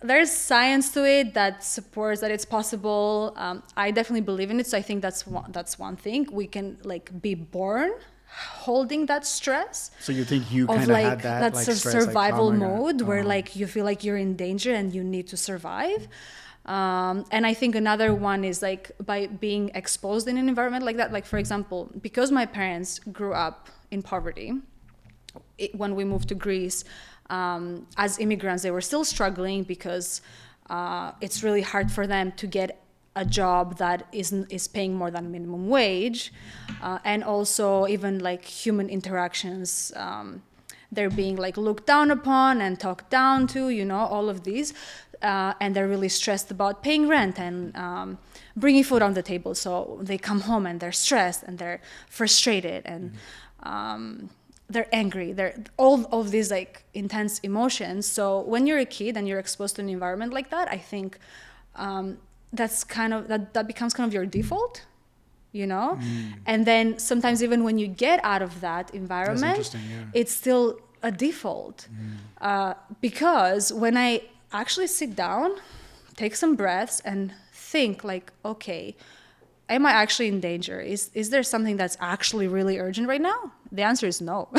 There's science to it that supports that it's possible. I definitely believe in it. So I think that's one thing. We can like be born holding that stress. So you think you kind of like had that like stress, survival like mode where like you feel like you're in danger and you need to survive. And I think another one is like by being exposed in an environment like that. Like for example, because my parents grew up in poverty, when we moved to Greece, as immigrants, they were still struggling because it's really hard for them to get a job that is paying more than minimum wage, and also even like human interactions, they're being like looked down upon and talked down to, you know, all of these, and they're really stressed about paying rent and bringing food on the table. So they come home and they're stressed and they're frustrated and they're angry. They're all of these like intense emotions. So when you're a kid and you're exposed to an environment like that, I think that's kind of that becomes kind of your default, you know. And then sometimes even when you get out of that environment, it's still a default, because when I actually sit down, take some breaths and think like, okay, am I actually in danger? Is there something that's actually really urgent right now? The answer is no,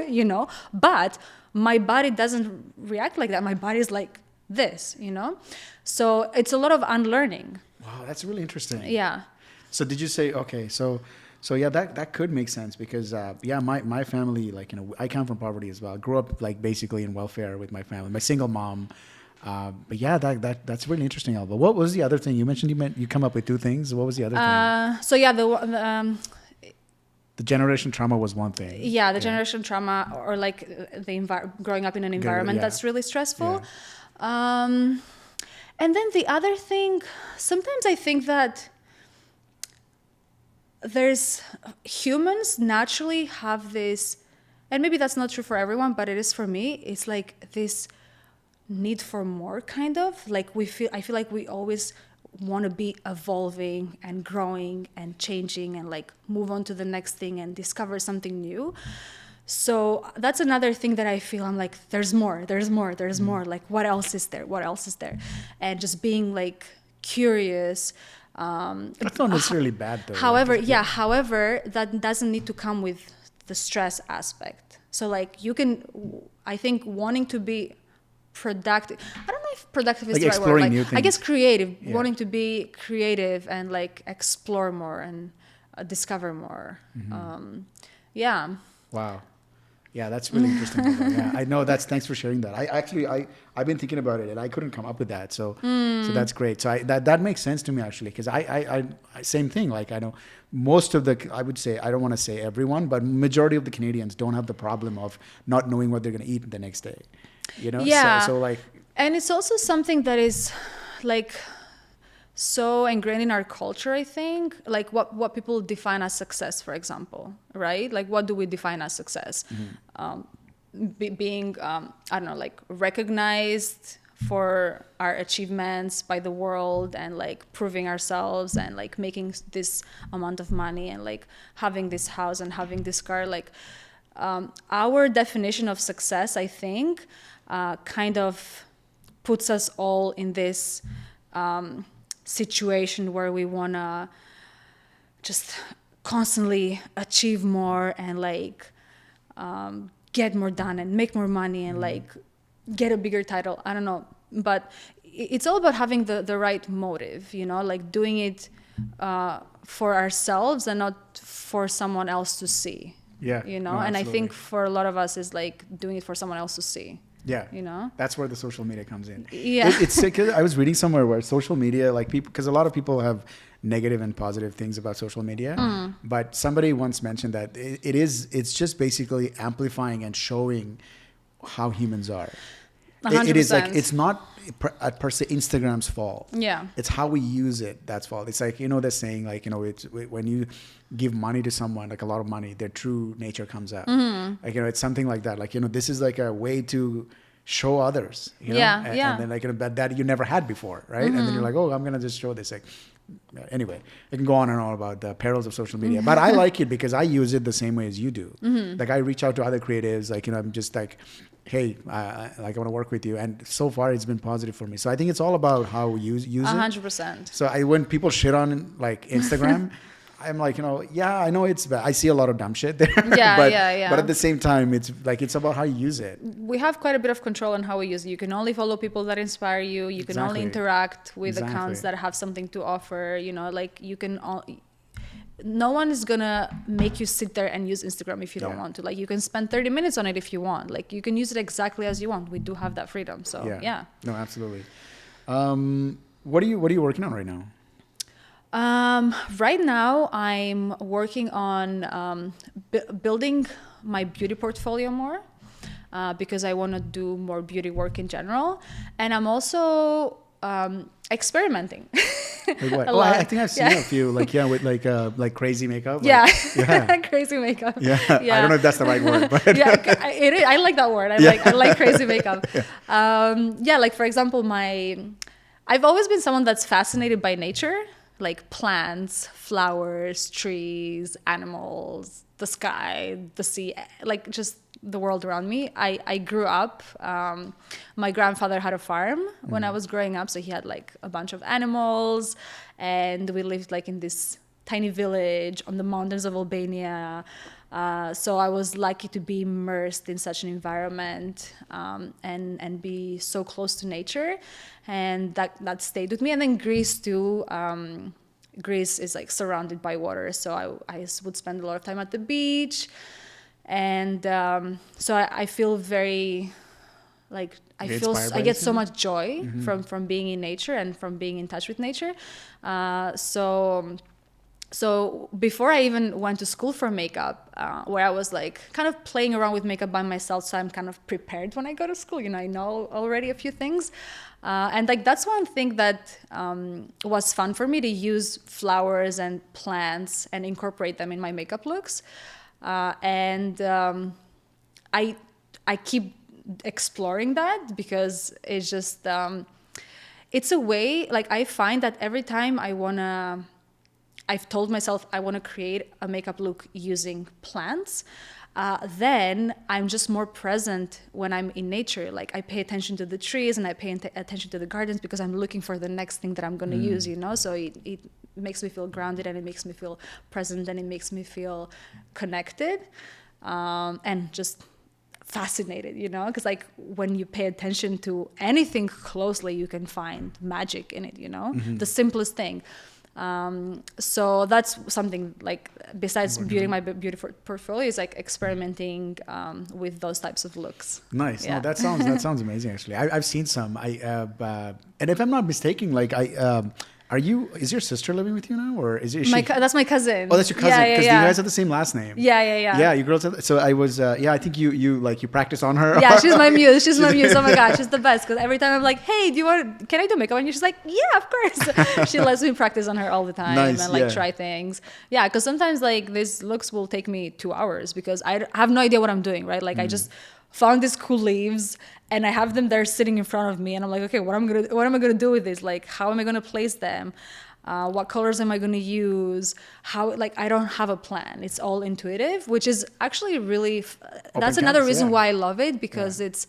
you know, but my body doesn't react like that. My body is like this, you know? So it's a lot of unlearning. Wow, that's really interesting. Yeah. So did you say, okay, so yeah, that could make sense because, my family, like, you know, I come from poverty as well. I grew up like basically in welfare with my family, my single mom. But yeah, that's really interesting, Alba. What was the other thing? You mentioned you come up with two things. What was the other thing? So yeah, the generation trauma was one thing. Yeah, the generation trauma, or like growing up in an environment that's really stressful. Yeah. And then the other thing, sometimes I think that humans naturally have this, and maybe that's not true for everyone, but it is for me. It's like this need for more, kind of like I feel like we always want to be evolving and growing and changing and like move on to the next thing and discover something new. So that's another thing that I feel I'm like, there's more, like what else is there, and just being like curious. That's not necessarily bad though. However, that doesn't need to come with the stress aspect. So like I think wanting to be productive, I don't know if productive is the right word, like, I guess creative, wanting to be creative and like explore more and discover more. Wow. Yeah, that's really interesting. Yeah, I know. Thanks for sharing that. I've been thinking about it and I couldn't come up with that. So that's great. So that makes sense to me actually, because I same thing. Like I know most of the, I would say, I don't want to say everyone, but majority of the Canadians don't have the problem of not knowing what they're going to eat the next day. You know? Yeah. So like, and it's also something that is like so ingrained in our culture, I think, like what people define as success, for example, right? Like what do we define as success? Being, I don't know, like recognized for our achievements by the world and like proving ourselves and like making this amount of money and like having this house and having this car. Like our definition of success, I think, kind of puts us all in this situation where we want to just constantly achieve more and like get more done and make more money and like get a bigger title. I don't know, but it's all about having the right motive, you know, like doing it for ourselves and not for someone else to see. Yeah, you know, no, and I absolutely. think for a lot of us is like doing it for someone else to see. Yeah, you know, that's where the social media comes in. Yeah, it's I was reading somewhere where social media, like people, because a lot of people have negative and positive things about social media, but somebody once mentioned that it's just basically amplifying and showing how humans are. 100%. It is like, it's not per se Instagram's fault. Yeah, it's how we use it that's fault. It's like, you know, they're saying like, you know, it's when you give money to someone, like a lot of money, their true nature comes out. Like, you know, it's something like that. Like, you know, this is like a way to show others, you know, and then like, you know, that you never had before, right? And then you're like, oh, I'm gonna just show this. Like, anyway, I can go on and on about the perils of social media, but I like it because I use it the same way as you do. Like I reach out to other creatives, like, you know, I'm just like, hey, like I want to work with you, and so far it's been positive for me. So I think it's all about how we use it. 100%. So when people shit on like Instagram, I'm like, you know, yeah, I know it's bad. I see a lot of dumb shit there. Yeah, but, But at the same time, it's like, it's about how you use it. We have quite a bit of control on how we use it. You can only follow people that inspire you. You can only interact with accounts that have something to offer. You know, like you can no one is gonna make you sit there and use Instagram if you don't want to. Like you can spend 30 minutes on it if you want. Like you can use it exactly as you want. We do have that freedom. So yeah. No, absolutely. What are you working on right now? Right now I'm working on building my beauty portfolio more because I want to do more beauty work in general, and I'm also experimenting. Like what? Oh, I think I've seen a few, like with like crazy makeup. Like, crazy makeup. Yeah. I don't know if that's the right word, but yeah, it is. I like that word. I like crazy makeup. Like for example, I've always been someone that's fascinated by nature, like plants, flowers, trees, animals, the sky, the sea, like just the world around me. I grew up, my grandfather had a farm when I was growing up, so he had like a bunch of animals, and we lived like in this tiny village on the mountains of Albania. So I was lucky to be immersed in such an environment and be so close to nature, and that stayed with me. And then Greece too. Greece is like surrounded by water, so I would spend a lot of time at the beach. And so I feel very like I get so much joy from being in nature and from being in touch with nature. So before I even went to school for makeup, where I was like kind of playing around with makeup by myself, so I'm kind of prepared when I go to school. You know, I know already a few things. And like that's one thing that was fun for me, to use flowers and plants and incorporate them in my makeup looks. And I keep exploring that because it's just it's a way, like I find that every time I've told myself I want to create a makeup look using plants, then I'm just more present when I'm in nature. Like I pay attention to the trees and I pay attention to the gardens because I'm looking for the next thing that I'm going to use, you know? So it makes me feel grounded, and it makes me feel present, and it makes me feel connected and just fascinated, you know? Because like when you pay attention to anything closely, you can find magic in it, you know? The simplest thing. So that's something like, besides building my beauty portfolio, is like experimenting with those types of looks. Nice. Yeah. No, that sounds amazing. Actually, I've seen some. And if I'm not mistaken, like is your sister living with you now, or is she? That's my cousin. Oh, that's your cousin. Because you guys have the same last name. Yeah. Yeah, you girls have. So I was. I think you practice on her. Yeah, she's my muse. She's my muse. Oh my god, she's the best. Because every time I'm like, hey, can I do makeup? And she's like, yeah, of course. She lets me practice on her all the time. Nice, and like try things. Yeah, because sometimes like these looks will take me 2 hours because I have no idea what I'm doing. Right, like I just found these cool leaves and I have them there sitting in front of me, and I'm like, okay, what am I gonna do with this? Like, how am I gonna place them? What colors am I going to use? I don't have a plan. It's all intuitive, which is actually really, that's another reason why I love it, because it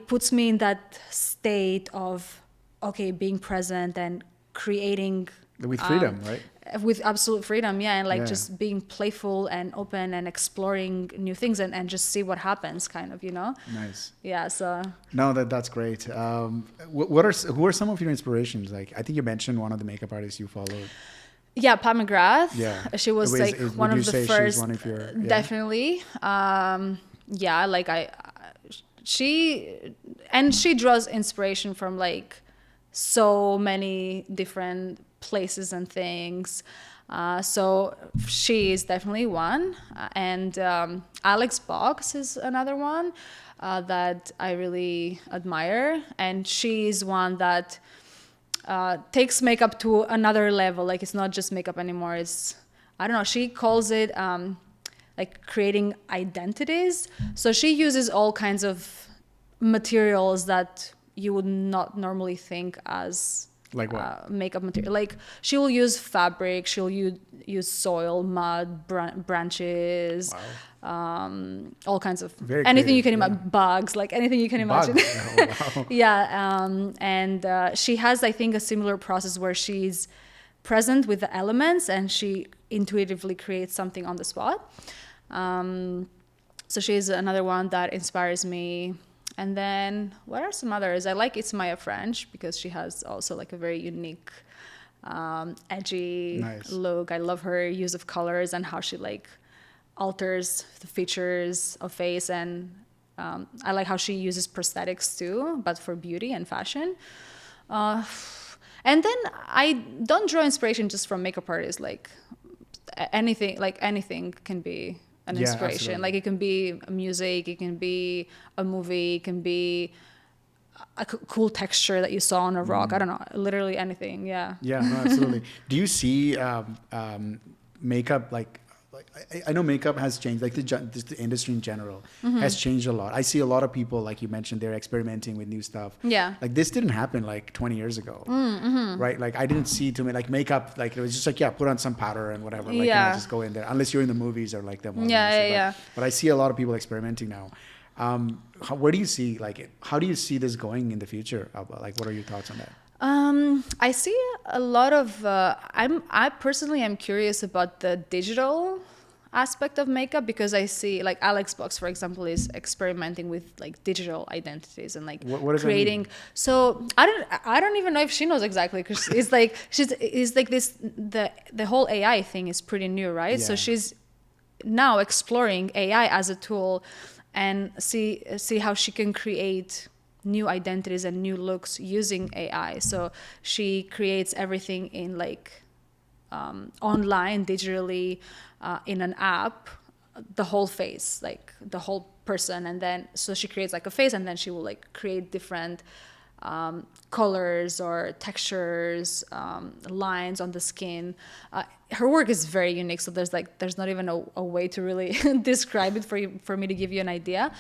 puts me in that state of, okay, being present and creating. With freedom, right? With absolute freedom, and just being playful and open and exploring new things and just see what happens, kind of, Nice. Yeah, so. No, that's great. Who are some of your inspirations? Like, I think you mentioned one of the makeup artists you followed. Yeah, Pat McGrath. Yeah. She was one of the first. One of your, Definitely. She draws inspiration from like so many different places and things. So she is definitely one. And Alex Box is another one that I really admire. And she's one that takes makeup to another level. Like, it's not just makeup anymore. It's, I don't know, she calls it like creating identities. So she uses all kinds of materials that you would not normally think as like what? Makeup material. Like, she will use fabric, she'll use soil, mud, branches, all kinds of anything you can imagine, bugs, like anything you can imagine. Oh, wow. And she has, I think, a similar process where she's present with the elements and she intuitively creates something on the spot. So she's another one that inspires me. And then what are some others? I like It's Maya French because she has also like a very unique, edgy look. I love her use of colors and how she like alters the features of face. And I like how she uses prosthetics too, but for beauty and fashion. And then I don't draw inspiration just from makeup artists. Like anything can be an inspiration. Absolutely. Like, it can be music, it can be a movie, it can be a cool texture that you saw on a rock. I don't know, literally anything. Yeah, no, absolutely. Do you see makeup like I know makeup has changed, like the industry in general has changed a lot. I see a lot of people, like you mentioned, they're experimenting with new stuff. Yeah. Like, this didn't happen like 20 years ago, right? Like, I didn't see like makeup, like it was just like, put on some powder and whatever, like, and just go in there, unless you're in the movies or like the movies. But I see a lot of people experimenting now. Where do you see, like, how do you see this going in the future, Alba? Like, what are your thoughts on that? I see a lot of, I personally am curious about the digital aspect of makeup, because I see like Alex Box, for example, is experimenting with like digital identities and like what does creating. That mean? So I don't even know if she knows exactly, because it's like it's like this, the whole AI thing is pretty new, right? So she's now exploring AI as a tool and see how she can create new identities and new looks using AI. So she creates everything in like online, digitally, in an app, the whole face, like the whole person. And then so she creates like a face, and then she will like create different colors or textures, lines on the skin. Her work is very unique, so there's not even a way to really describe it for me to give you an idea.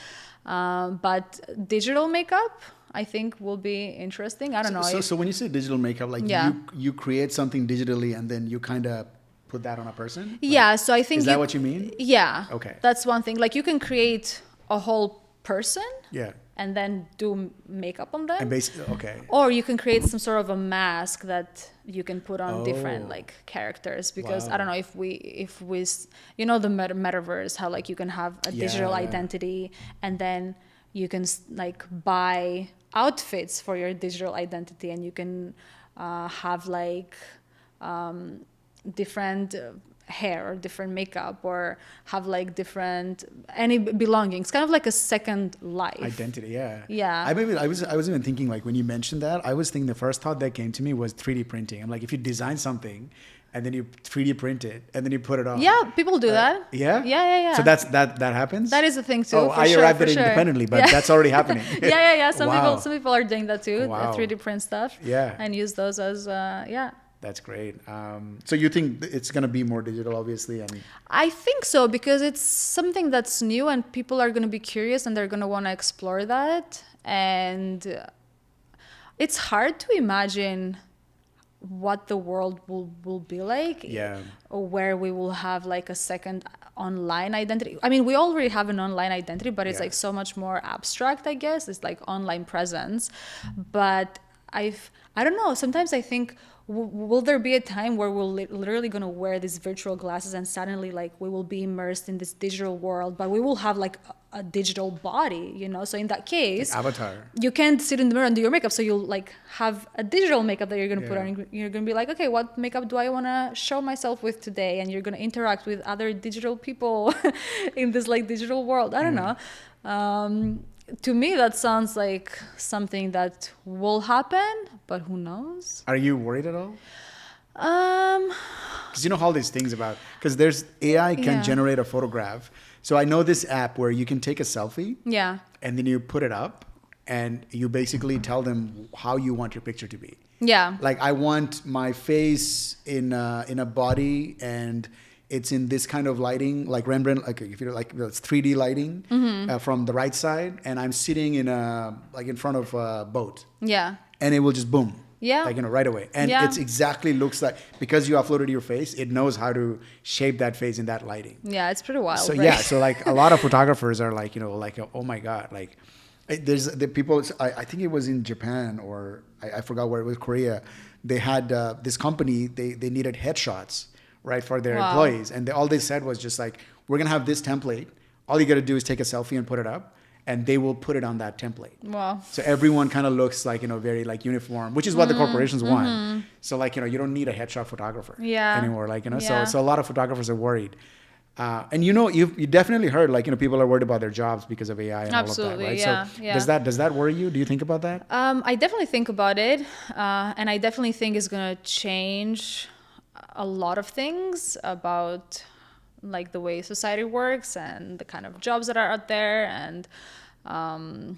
But digital makeup, I think, will be interesting. I don't know. So when you say digital makeup, like you create something digitally and then you kind of put that on a person? Yeah, so I think... Is that what you mean? Yeah. Okay. That's one thing. Like, you can create a whole person. Yeah. And then do makeup on them. And basically, okay. Or you can create some sort of a mask that you can put on different like characters, because I don't know if we you know, the metaverse, how like you can have a digital identity and then you can like buy outfits for your digital identity, and you can have like different hair or different makeup or have like different any belongings, kind of like a second life identity. Yeah. I was even thinking, like, when you mentioned that, I was thinking the first thought that came to me was 3D printing. I'm like, if you design something and then you 3D print it and then you put it on. Yeah, people do that. Yeah. So that happens. That is a thing too. Oh, I arrived at it independently, but that's already happening. Yeah. Wow. Some people are doing that too. Wow. 3D print stuff. Yeah. And use those as That's great. So you think it's going to be more digital, obviously? And I think so, because it's something that's new and people are going to be curious and they're going to want to explore that. And it's hard to imagine what the world will be like. Yeah. Or where we will have like a second online identity. I mean, we already have an online identity, but it's like so much more abstract, I guess. It's like online presence. But I don't know. Sometimes I think, will there be a time where we're literally going to wear these virtual glasses and suddenly like we will be immersed in this digital world, but we will have like a digital body, you know? So in that case, the avatar, you can't sit in the mirror and do your makeup. So you'll like have a digital makeup that you're going to put on. You're going to be like, okay, what makeup do I want to show myself with today? And you're going to interact with other digital people in this like digital world. I don't know. To me, that sounds like something that will happen, but who knows? are you worried at all? Um, Because you know all these things about, because there's AI can generate a photograph. So I know this app where you can take a selfie and then you put it up and you basically tell them how you want your picture to be. Yeah. Like, I want my face in a body and it's in this kind of lighting, like Rembrandt, like if you like, it's 3D lighting from the right side, and I'm sitting in in front of a boat. Yeah. And it will just boom. Yeah. Like, right away. And it's exactly looks like, because you uploaded your face, it knows how to shape that face in that lighting. Yeah, it's pretty wild. So right? so like a lot of photographers are like, oh my God, like there's the people, I think it was in Japan or I forgot where it was, Korea. They had this company, they needed headshots, right, for their employees. And all they said was just like, we're going to have this template. All you got to do is take a selfie and put it up, and they will put it on that template. Wow. So everyone kind of looks like, very like uniform, which is what the corporations want. So like, you don't need a headshot photographer anymore. Like, so a lot of photographers are worried. And you definitely heard, like, people are worried about their jobs because of AI and Absolutely, all of that, right? Yeah, So does that worry you? Do you think about that? I definitely think about it. And I definitely think it's going to change a lot of things about like the way society works and the kind of jobs that are out there. And and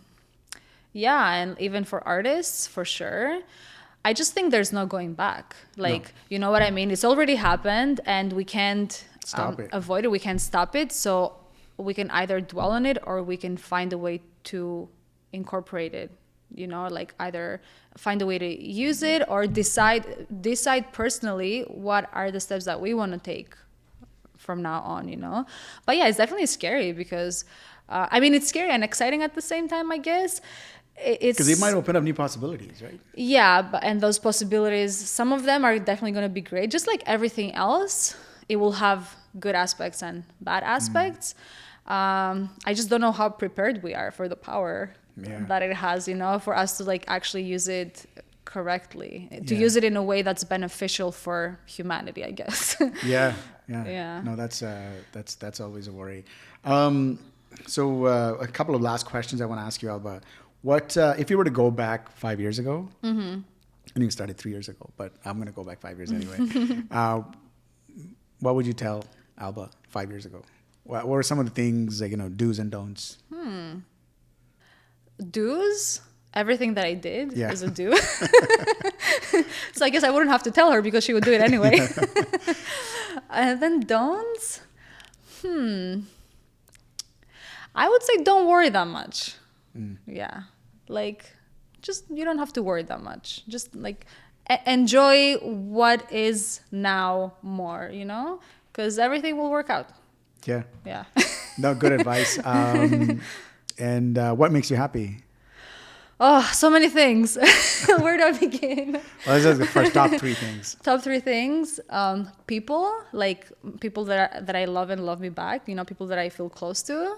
even for artists, for sure. I just think there's no going back. Like, you know what I mean? It's already happened and we can't avoid it. We can't stop it. So we can either dwell on it or we can find a way to incorporate it, like either find a way to use it or decide personally what are the steps that we want to take from now on. But yeah, it's definitely scary because, it's scary and exciting at the same time, I guess. Because it might open up new possibilities, right? Yeah, and those possibilities, some of them are definitely going to be great. Just like everything else, it will have good aspects and bad aspects. I just don't know how prepared we are for the power that it has, for us to like actually use it correctly, to use it in a way that's beneficial for humanity, I guess. Yeah. Yeah. No, that's always a worry. So a couple of last questions I want to ask you, Alba. What if you were to go back 5 years ago? And you started 3 years ago, but I'm going to go back 5 years anyway. What would you tell Alba 5 years ago? What were some of the things, like, do's and don'ts? Do's? Everything that I did is a do. So I guess I wouldn't have to tell her because she would do it anyway. And then don'ts? I would say don't worry that much. Yeah. Like, just, you don't have to worry that much. Just like enjoy what is now more, because everything will work out. Yeah. Yeah. No, good advice. And what makes you happy? Oh, so many things. Where do I begin? Well, this is the first top 3 things. Top 3 things. People, like people that I love and love me back. People that I feel close to.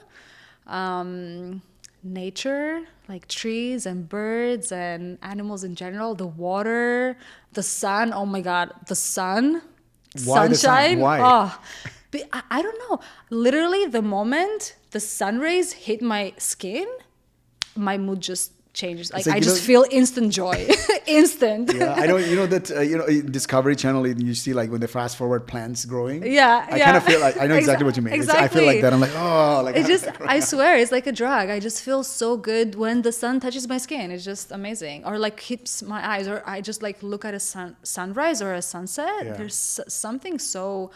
nature, like trees and birds and animals in general, the water, the sun. Oh my God, the sun, Why the sun? sunshine. Why? Oh, I don't know. Literally, the moment the sun rays hit my skin, my mood just changes. Like, like, I you just know- feel instant joy, instant. Yeah, I don't. You know that in Discovery Channel you see like when they fast forward plants growing. Yeah, I kind of feel like I know exactly what you mean. I feel like Exactly. that. I'm like, oh, like It just, I swear, it's like a drug. I just feel so good when the sun touches my skin. It's just amazing. Or like hits my eyes, or I just like look at a sunrise or a sunset. Yeah. There's something so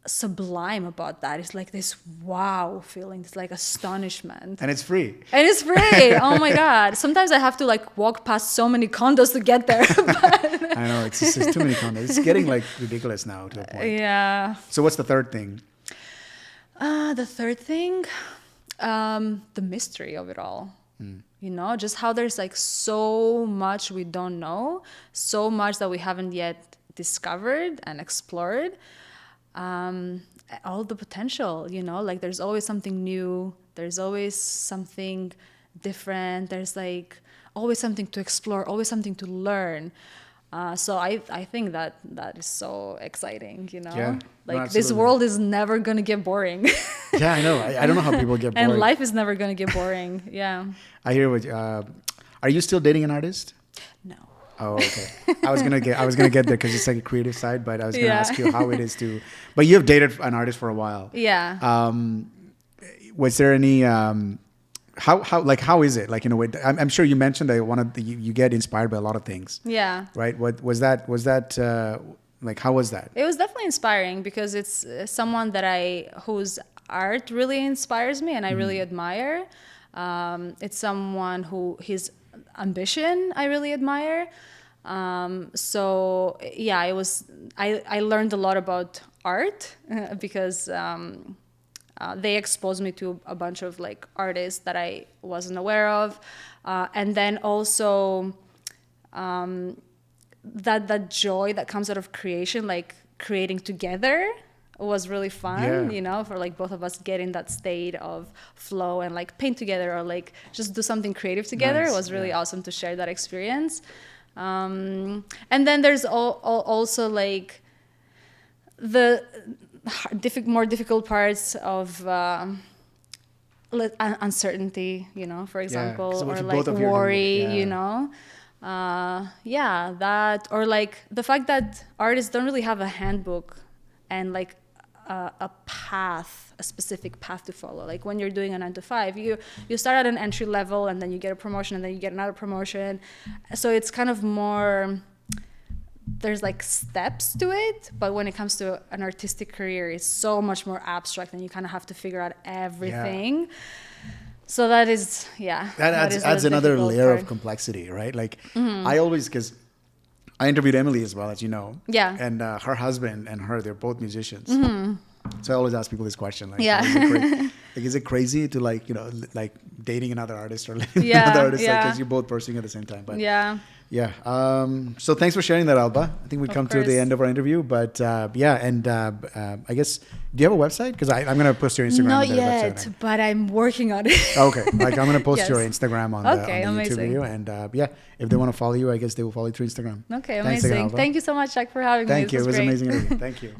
sublime about that. It's like this wow feeling. It's like astonishment. and it's free. And it's free. Oh my God. Sometimes I have to like walk past so many condos to get there. But I know it's just too many condos. It's getting like ridiculous now to a point. yeah. So what's the third thing? The third thing, the mystery of it all. You know, just how there's like so much we don't know, so much that we haven't yet discovered and explored. All the potential, you know, like there's always something new. There's always something different. There's like always something to explore, always something to learn. So I think that is so exciting, you know. Yeah, no, like this absolutely. world is never gonna get boring. Yeah, I know. I don't know how people get bored. And life is never gonna get boring. Yeah. I hear what. Are you still dating an artist? No. Oh, okay. I was gonna get there because it's like a creative side, but I was gonna Yeah. ask you how it is to. But you've dated an artist for a while. Yeah. Was there any? How is it? Like in a way, I'm sure you mentioned that you get inspired by a lot of things, Yeah. right? What was that? Was that like how was that? It was definitely inspiring because it's someone that whose art really inspires me and I really admire. It's someone who his ambition I really admire. So yeah, I learned a lot about art because they exposed me to a bunch of like artists that I wasn't aware of, and then also that joy that comes out of creation, like creating together, was really fun. Yeah. You know, for like both of us get in that state of flow and like paint together or like just do something creative together. Nice. It was really Yeah. awesome to share that experience. And then there's also like the more difficult parts of uncertainty, you know, for example, 'cause or both like of you are worry, hungry. Yeah. you know. Yeah, that, or like the fact that artists don't really have a handbook and like a path, a specific path to follow. Like when you're doing a 9 to 5, you start at an entry level and then you get a promotion and then you get another promotion. So it's kind of more, there's like steps to it, but when it comes to an artistic career, it's so much more abstract and you kind of have to figure out everything. So that is, yeah. That is adds the another difficult layer part. of complexity, right? Like I always, because I interviewed Emily as well, as you know. Yeah. And her husband and her, they're both musicians. So I always ask people this question, like, Yeah. is it crazy to like, you know, like dating another artist or living Yeah, with another artist, like, yeah. because you're both pursuing at the same time. But Yeah. yeah. So thanks for sharing that, Alba. I think we Of come to the course. end of our interview, but yeah. And I guess, do you have a website? Because I'm going to post your Instagram. Not on the website. yet, but I'm working on it. Okay, like I'm gonna post Yes. your Instagram on Okay, the YouTube amazing. video, and yeah, if they want to follow you, I guess they will follow you through Instagram. Okay, Thanks again, amazing. Alba. Thank you so much, Jack, for having me. Thank you. This It was an great. amazing interview. Thank you.